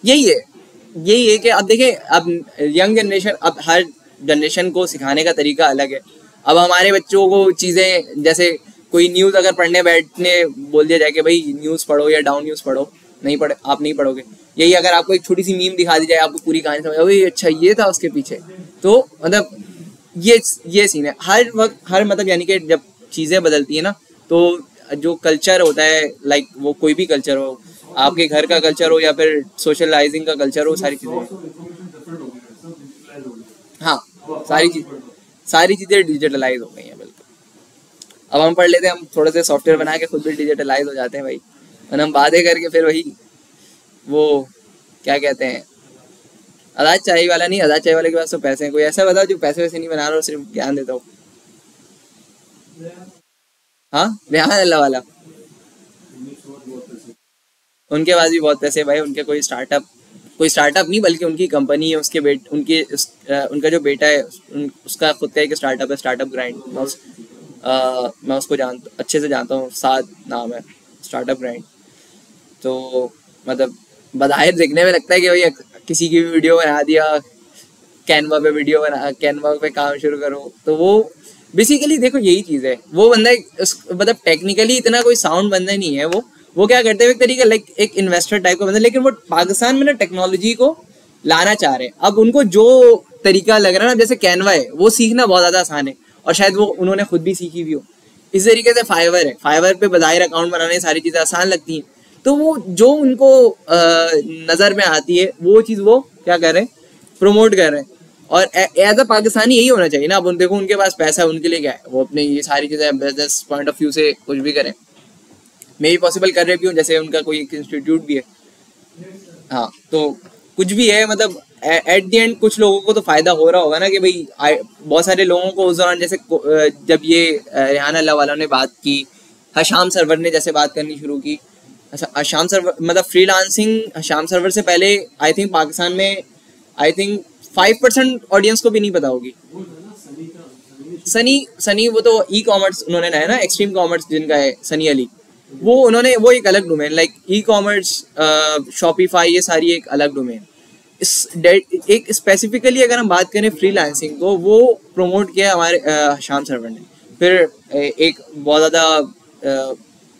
यही है कि अब देखिए, अब यंग जनरेशन, अब हर जनरेशन को सिखाने का तरीका अलग है। अब हमारे बच्चों को चीज़ें, जैसे कोई न्यूज़ अगर पढ़ने बैठने बोल दिया जाए कि भाई न्यूज़ पढ़ो या डाउन न्यूज़ पढ़ो, नहीं पढ़े, आप नहीं पढ़ोगे। यही अगर आपको एक छोटी सी मीम दिखा दी जाए, आपको पूरी कहानी समझ आओ, अच्छा ये था उसके पीछे, तो मतलब ये सीन है हर वक्त, हर मतलब यानी कि जब चीज़ें बदलती है ना, तो जो कल्चर होता है, लाइक वो कोई भी कल्चर हो, आपके घर का कल्चर हो या फिर सोशलाइजिंग का कल्चर हो, सारी चीज़ें, हाँ सारी चीज़ें डिजिटलाइज हो गई हैं बिल्कुल। अब हम पढ़ लेते हैं, हम थोड़े से सॉफ्टवेयर बना के खुद भी डिजिटलाइज हो जाते हैं भाई, और हम बातें करके फिर वही वो क्या कहते हैं, आजाद चाय वाला नहीं, आजाद चाय वाले के पास तो पैसे हैं, कोई ऐसा बताओ जो पैसे वैसे नहीं बना रहा हो, सिर्फ ज्ञान देता हो। हाँ रेहान अल्लाह वाला, उनके पास भी बहुत पैसे भाई, उनके कोई स्टार्टअप नहीं बल्कि उनकी कंपनी है, उसके उनका जो बेटा है उसका खुद का एक स्टार्टअप है, स्टार्टअप ग्राइंड। मैं उसको अच्छे से जानता हूँ, साथ नाम है स्टार्टअप ग्राइंड। तो मतलब बधाई देखने में लगता है कि भाई किसी की भी वीडियो बना दिया, कैनवा पे काम शुरू करो, तो वो बेसिकली देखो यही चीज़ है। वो बंदा मतलब टेक्निकली इतना कोई साउंड बंदा नहीं है, वो क्या करते हैं एक तरीके लाइक एक इन्वेस्टर टाइप का बंदा, लेकिन वो पाकिस्तान में ना टेक्नोलॉजी को लाना चाह रहे हैं। अब उनको जो तरीका लग रहा है ना, जैसे कैनवा है, वो सीखना बहुत ज़्यादा आसान है, और शायद वो उन्होंने खुद भी सीखी भी हो। इस तरीके से फाइवर है, फाइवर पे बज़ाहिर अकाउंट बनाने सारी चीज़ें आसान लगती हैं, तो वो जो उनको नज़र में आती है वो चीज़ वो क्या कर रहे हैं, प्रमोट कर रहे हैं। और एज अ पाकिस्तानी यही होना चाहिए ना। अब देखो उनके पास पैसा है, उनके लिए क्या है, वो अपने ये सारी चीज़ें बिजनेस पॉइंट ऑफ व्यू से कुछ भी करें। मैं भी पॉसिबल कर रहे भी हूँ, जैसे उनका कोई एक इंस्टीट्यूट भी है। हाँ, तो कुछ भी है, मतलब एट द एंड कुछ लोगों को तो फ़ायदा हो रहा होगा ना कि भाई बहुत सारे लोगों को उस दौरान, जैसे जब ये रेहान अल्लाह वाला ने बात की, हशाम सरवर ने जैसे बात करनी शुरू की। हशाम सरवर मतलब फ्रीलांसिंग, हशाम सरवर से पहले आई थिंक पाकिस्तान में आई थिंक 5% ऑडियंस को भी नहीं पता होगी। सनी वो तो ई कॉमर्स उन्होंने है ना, एक्सट्रीम कॉमर्स जिनका है सनी अली, वो उन्होंने वो एक अलग domain, like e commerce, Shopify, ये सारी एक अलग डोमेन। एक स्पेसिफिकली अगर हम बात करें फ्रीलांसिंग को, वो प्रमोट किया हमारे शाम सरवर ने। फिर एक बहुत ज़्यादा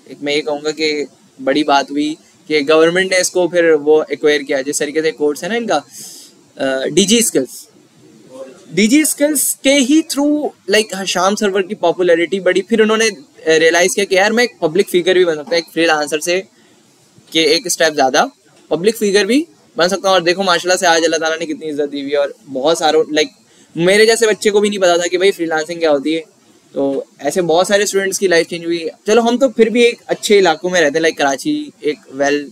एक मैं ये कहूँगा कि बड़ी बात हुई कि गवर्नमेंट ने इसको फिर वो एक्वायर किया, जिस तरीके से कोर्स है ना इनका डीजी स्किल्स के ही थ्रू लाइक हशाम सर्वर की पॉपुलैरिटी बढ़ी। फिर उन्होंने रियलाइज़ किया कि यार मैं एक पब्लिक फिगर भी बन सकता हूँ, एक फ्रीलांसर से कि एक स्टेप ज़्यादा पब्लिक फिगर भी बन सकता हूँ। और देखो माशाल्लाह से आज अल्लाह ताला ने कितनी इज्जत दी हुई है, और बहुत सारों लाइक मेरे जैसे बच्चे को भी नहीं पता था कि भाई फ्रीलांसिंग क्या होती है। तो ऐसे बहुत सारे स्टूडेंट्स की लाइफ चेंज हुई। चलो हम तो फिर भी एक अच्छे इलाकों में रहते हैं, लाइक कराची, एक वेल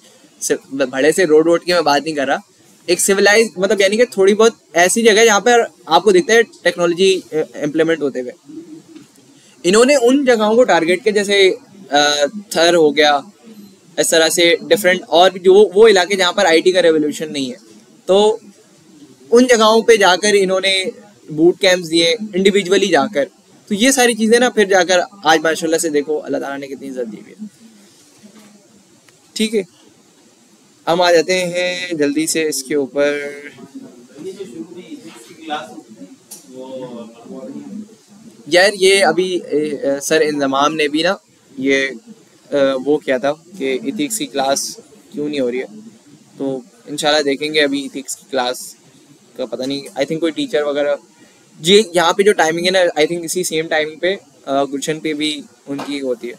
बड़े से रोड की मैं बात नहीं कर रहा, एक सिविलाइज मतलब यानी कि थोड़ी बहुत ऐसी जगह जहाँ पर आपको दिखता है टेक्नोलॉजी इम्प्लीमेंट होते हुए। इन्होंने उन जगहों को टारगेट किया, जैसे थर हो गया, इस तरह से डिफरेंट, और जो वो इलाके जहाँ पर आईटी का रेवोल्यूशन नहीं है, तो उन जगहों पे जाकर इन्होंने बूट कैंप्स दिए इंडिविजुअली जाकर। तो ये सारी चीज़ें ना फिर जाकर आज माशाल्लाह से देखो अल्लाह ताला ने कितनी इज्जत दी हुई है। ठीक है, हम आ जाते हैं जल्दी से इसके ऊपर। यार ये अभी सर इंजमाम ने भी ना ये वो किया था कि इथिक्स की क्लास क्यों नहीं हो रही है, तो इंशाल्लाह देखेंगे अभी इथिक्स की क्लास का। पता नहीं, आई थिंक कोई टीचर वगैरह जी, यहाँ पे जो टाइमिंग है ना, आई थिंक इसी सेम टाइमिंग पे गुलशन पे भी उनकी होती है।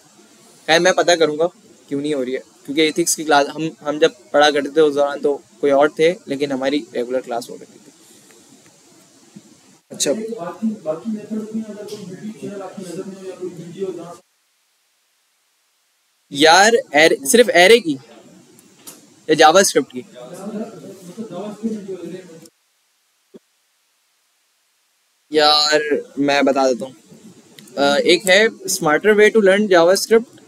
खैर मैं पता करूँगा क्यों नहीं हो रही है, क्योंकि एथिक्स की क्लास हम जब पढ़ा करते थे उस दौरान तो कोई और थे, लेकिन हमारी रेगुलर क्लास हो करती थी। अच्छा, यार सिर्फ एरे की या जावास्क्रिप्ट की? यार मैं बता देता हूँ, एक है smarter way to learn JavaScript,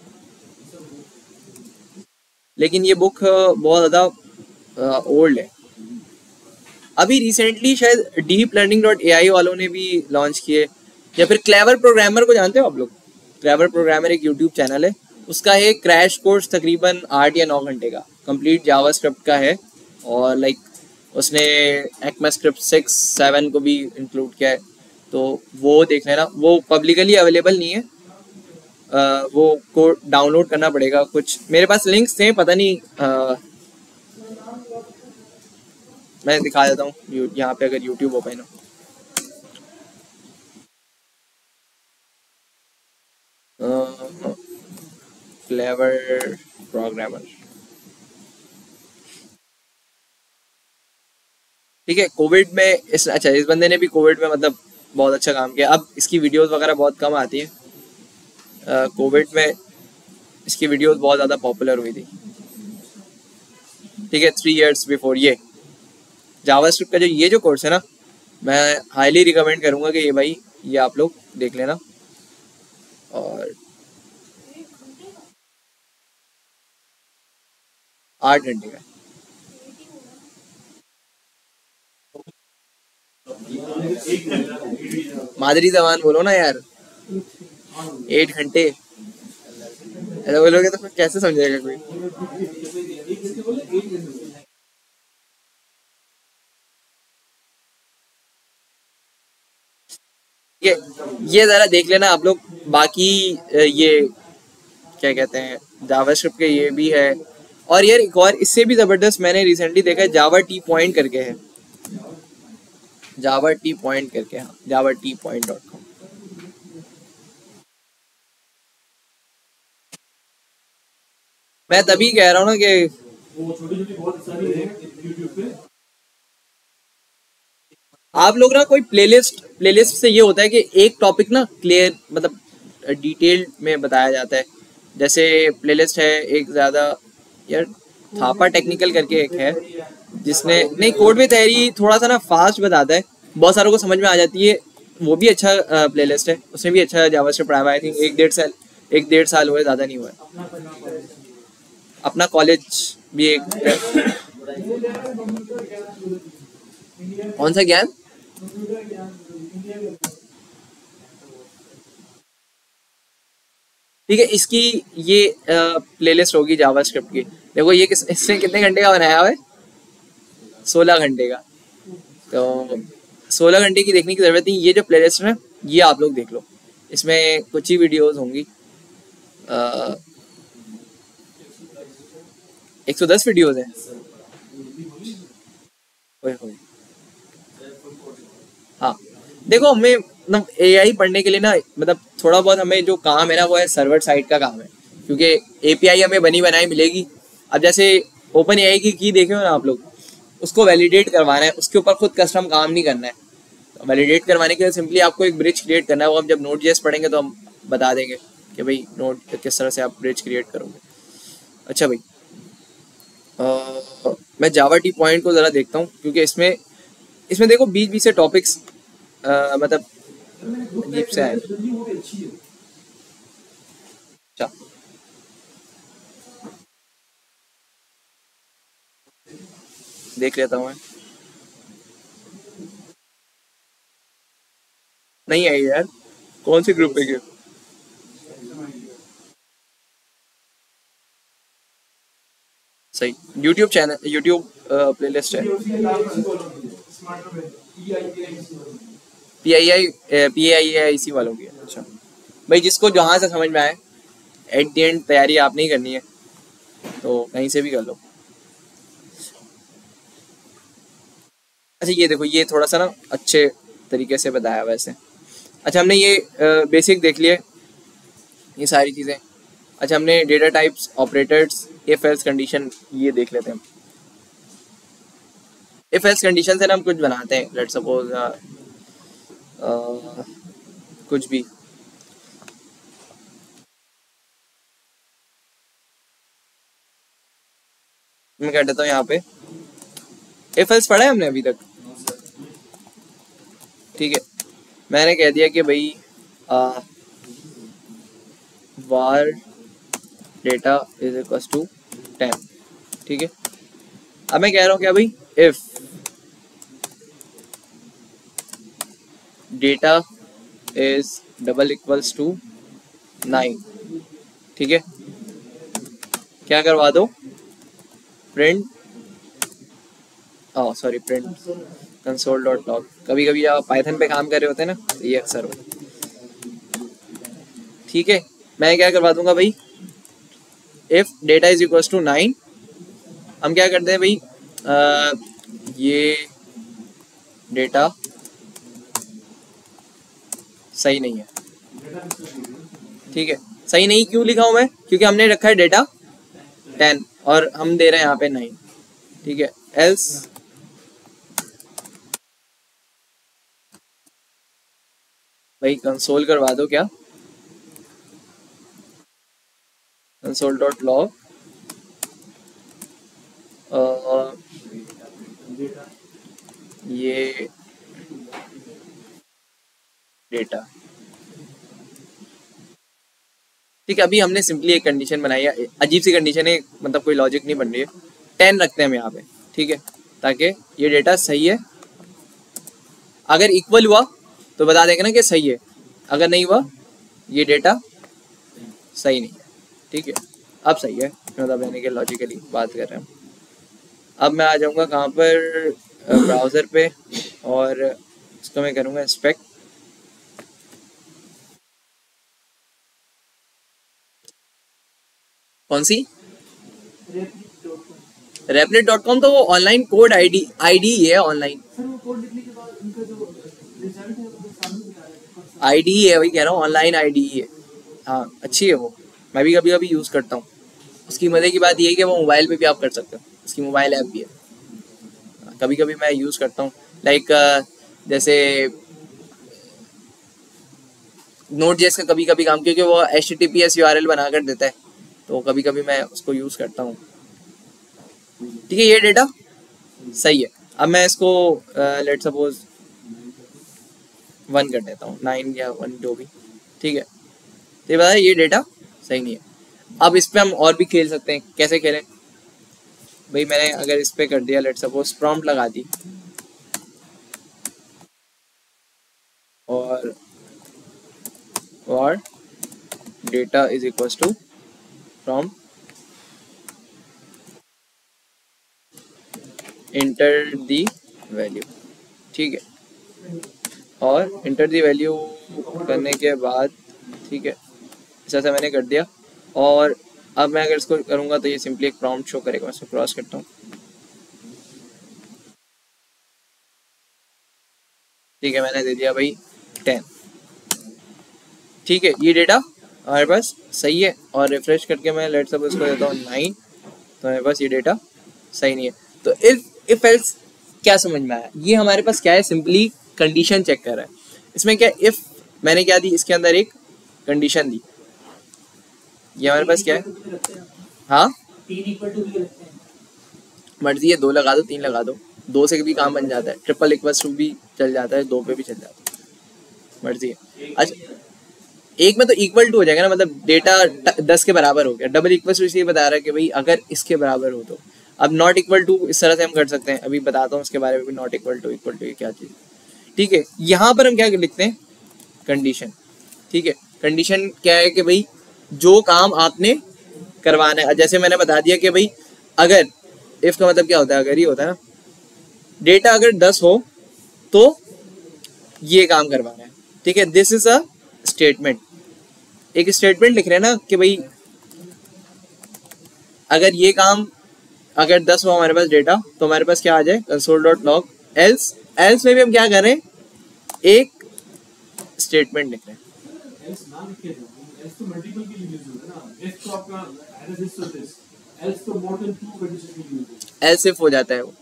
लेकिन ये बुक बहुत ज़्यादा ओल्ड है। अभी रिसेंटली शायद deeplearning.ai वालों ने भी लॉन्च किए, या फिर क्लेवर प्रोग्रामर को जानते हो आप लोग? क्लेवर प्रोग्रामर एक यूट्यूब चैनल है, उसका है क्रैश कोर्स तकरीबन 8 या 9 घंटे का, कंप्लीट जावास्क्रिप्ट का है। और लाइक उसने ECMAScript 6, 7 को भी इंक्लूड किया है, तो वो देख लेना। वो पब्लिकली अवेलेबल नहीं है, वो को डाउनलोड करना पड़ेगा। कुछ मेरे पास लिंक्स थे, पता नहीं मैं दिखा देता हूँ यहाँ पे अगर यूट्यूब ओपन हो। क्लेवर प्रोग्रामर, ठीक है। कोविड में इस बंदे ने भी कोविड में मतलब बहुत अच्छा काम किया। अब इसकी वीडियोस वगैरह बहुत कम आती हैं। कोविड में इसकी वीडियोस बहुत ज़्यादा पॉपुलर हुई थी, ठीक है। 3 years बिफोर ये जावास्क्रिप्ट का ये जो कोर्स है ना, मैं हाईली रिकमेंड करूँगा कि ये भाई ये आप लोग देख लेना। और 8 घंटे का, मादरी जबान बोलो ना यार, 8 घंटे ऐसा बोलोगे तो फिर कैसे समझेगा कोई? ये ज़रा देख लेना आप लोग। बाकी ये क्या कहते हैं, जावास्क्रिप्ट के ये भी है। और यार एक और इससे भी ज़बरदस्त मैंने रिसेंटली देखा है, जावा टी पॉइंट करके है, जावा टी पॉइंट करके, हाँ, javateapoint.com। मैं तभी कह रहा हूँ ना कि आप लोग ना कोई प्लेलिस्ट से ये होता है कि एक टॉपिक ना क्लियर मतलब डिटेल में बताया जाता है। जैसे प्लेलिस्ट है एक ज़्यादा, यार थापा टेक्निकल करके एक है जिसने, नहीं कोड विद हैरी थोड़ा सा ना फास्ट बताता है, बहुत सारों को समझ में आ जाती है, वो भी अच्छा प्लेलिस्ट है, उसने भी अच्छा जावास्क्रिप्ट पढ़ाया हुआ है। आई थिंक 1-1.5 साल हुए, ज़्यादा नहीं हुआ है। अपना कॉलेज भी एक कौन सा ज्ञान, ठीक है, इसकी ये प्लेलिस्ट होगी जावास्क्रिप्ट की। देखो ये इसने कितने घंटे का बनाया हुआ है, 16 घंटे का। तो 16 घंटे की देखने की जरूरत नहीं, ये जो प्लेलिस्ट है ये आप लोग देख लो, इसमें कुछ ही वीडियोस होंगी, 110 वीडियोस हैं। ओए होए। हाँ देखो, हमें मतलब एआई पढ़ने के लिए ना मतलब थोड़ा बहुत हमें जो काम है ना वो है सर्वर साइड का काम है, क्योंकि एपीआई हमें बनी बनाई मिलेगी। अब जैसे ओपन एआई की देखे हो ना आप लोग, उसको वैलिडेट करवाना है, उसके ऊपर खुद कस्टम काम नहीं करना है। वैलिडेट करवाने के लिए सिंपली आपको एक ब्रिज क्रिएट करना है, वो हम जब नोड जेएस पढ़ेंगे तो हम बता देंगे कि भाई नोड किस तरह से आप ब्रिज क्रिएट करोगे। अच्छा भाई, मैं जावा टी पॉइंट को ज़रा देखता हूँ, क्योंकि इसमें इसमें देखो बीच बीच से टॉपिक्स मतलब अजीब से आए। अच्छा देख लेता हूँ मैं, नहीं आई यार, कौन सी ग्रुप पे गए? सही, यूट्यूब चैनल, यूट्यूब प्लेलिस्ट है, PIIIC वालों की है। अच्छा भाई, जिसको जहाँ से समझ में आए, एट द एंड तैयारी आपने ही करनी है, तो कहीं से भी कर लो। अच्छा ये देखो, ये थोड़ा सा ना अच्छे तरीके से बताया वैसे। अच्छा हमने ये बेसिक देख लिए, ये सारी चीज़ें। अच्छा हमने data types, operators, if else condition ये देख लेते हैं। इफ एल्स कंडीशन से ना हम कुछ बनाते हैं, लेट्स सपोज कुछ भी, मैं कह देता हूँ यहाँ पे इफ एल्स पढ़ा है हमने अभी तक, ठीक है। मैंने कह दिया कि भाई var data is equal to 10, ठीक है। अब मैं कह रहा हूँ क्या भाई, if data is double equals to 9, ठीक है। क्या करवा दो, print, sorry print console dot log. कभी कभी आप पाइथन पे काम कर रहे होते हैं ना, तो ये अक्सर हो, ठीक है। मैं क्या करवा दूंगा भाई, if data is equal to 9, हम क्या करते हैं भाई, ये डेटा सही नहीं है, ठीक है। सही नहीं क्यों लिखा हूं मैं, क्योंकि हमने रखा है डेटा 10 और हम दे रहे हैं यहाँ पे 9, ठीक है। एल्स भाई कंसोल करवा दो, क्या कंसोल डॉट लॉग ये डेटा, ठीक है। अभी हमने सिंपली एक कंडीशन बनाई है, अजीब सी कंडीशन है, मतलब कोई लॉजिक नहीं बन रही है। 10 रखते हैं हम यहाँ पे, ठीक है, ताकि ये डेटा सही है। अगर इक्वल हुआ तो बता देंगे ना कि सही है, अगर नहीं हुआ ये डेटा सही नहीं है, ठीक है। अब सही है, मतलब यानी कि लॉजिकली बात कर रहे हैं। अब मैं आ जाऊँगा कहाँ पर, ब्राउज़र पे, और इसको मैं करूँगा इंस्पेक्ट। कौन सी, replit.com, तो वो ऑनलाइन कोड आईडी है, ऑनलाइन आईडी है, वही कह रहा हूँ, ऑनलाइन आईडी है। हाँ अच्छी है वो, मैं भी कभी कभी यूज़ करता हूँ। उसकी मजे की बात ये है कि वो मोबाइल पे भी आप कर सकते हो, उसकी मोबाइल ऐप भी है। कभी कभी मैं यूज़ करता हूँ, लाइक जैसे नोट जेएस का कभी कभी काम, क्योंकि वो HTTPS URL बना कर देता है, तो कभी कभी मैं उसको यूज़ करता हूँ। ठीक है, ये डेटा सही है। अब मैं इसको लेट सपोज 1 कर देता हूँ, 9 या 1 जो भी। ठीक है, तो ये बता ये डेटा सही नहीं है। अब इस पे हम और भी खेल सकते हैं। कैसे खेलें भाई? मैंने अगर इस पे कर दिया लेट सपोज प्रॉम्प्ट लगा दी और data is equals to prompt enter the value. ठीक है, और इंटर दी वैल्यू करने के बाद, ठीक है, जैसा मैंने कर दिया। और अब मैं अगर इसको करूँगा तो ये सिंपली एक प्रॉम्प्ट शो करेगा। मैं इसको क्रॉस करता हूँ। ठीक है, मैंने दे दिया भाई 10। ठीक है, ये डेटा हमारे पास सही है। और रिफ्रेश करके मैं लेट सपोज इसको देता हूँ 9, तो हमारे पास ये डेटा सही नहीं है। तो इफ एल्स क्या समझ में आया? ये हमारे पास क्या है? सिंपली कंडीशन चेक कर रहा है। इसमें क्या, इफ मैंने क्या दी, इसके अंदर एक कंडीशन दी। ये हमारे पास क्या है? हाँ, मर्जी है, 2 लगा दो, 3 लगा दो, 2 से भी काम बन जाता है। ट्रिपल इक्वल्स टू भी चल जाता है, 2 पे भी चल जाता है, मर्जी है। अच्छा, एक में तो इक्वल टू हो जाएगा ना, मतलब डेटा 10 के बराबर हो गया। डबल इक्वल टू इसलिए बता रहा है कि भाई अगर इसके बराबर हो तो। अब नॉट इक्वल टू इस तरह से हम कर सकते हैं, अभी बताता हूँ उसके बारे में भी। नॉट इक्वल टू क्या चीज़। ठीक है, यहाँ पर हम क्या लिखते हैं? कंडीशन। ठीक है, कंडीशन क्या है कि भाई जो काम आपने करवाना है, जैसे मैंने बता दिया कि भाई अगर, इफ का मतलब क्या होता है? अगर ही होता है ना, डेटा अगर 10 हो तो ये काम करवाना है। ठीक है, दिस इज अ स्टेटमेंट। एक स्टेटमेंट लिख रहे हैं ना कि भाई अगर ये काम, अगर 10 हो हमारे पास डेटा, तो हमारे पास क्या आ जाए? console.log else. एल्स में भी हम क्या कर रहे हैं? एक स्टेटमेंट लिख रहे हैं। एल्स इफ हो जाता है वो।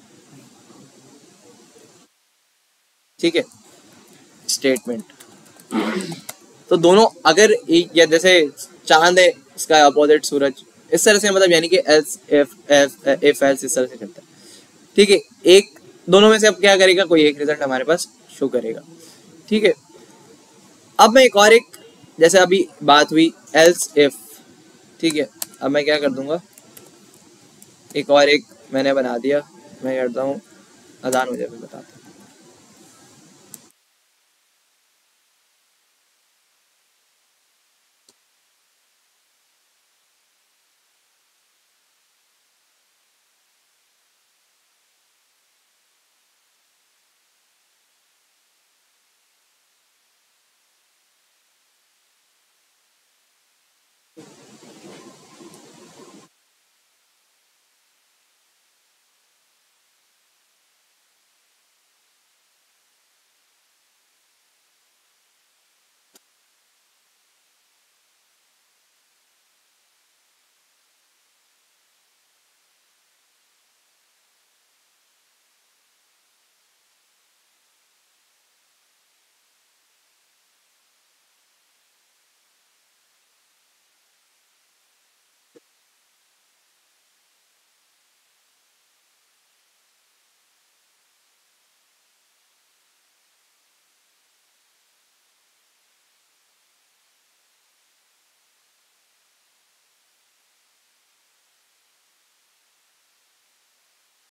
ठीक है, स्टेटमेंट। तो दोनों अगर एक, या जैसे चांद है, इसका अपोजिट सूरज, इस तरह से, मतलब यानी कि एल्स इफ एल्स इस तरह से चलता है। ठीक है, एक दोनों में से अब क्या करेगा? कोई एक रिजल्ट हमारे पास शो करेगा। ठीक है, अब मैं एक जैसे अभी बात हुई एल्स इफ। ठीक है, अब मैं क्या कर दूंगा? एक मैंने बना दिया। मैं करता हूँ, अजान हो जाए, बताता हूँ।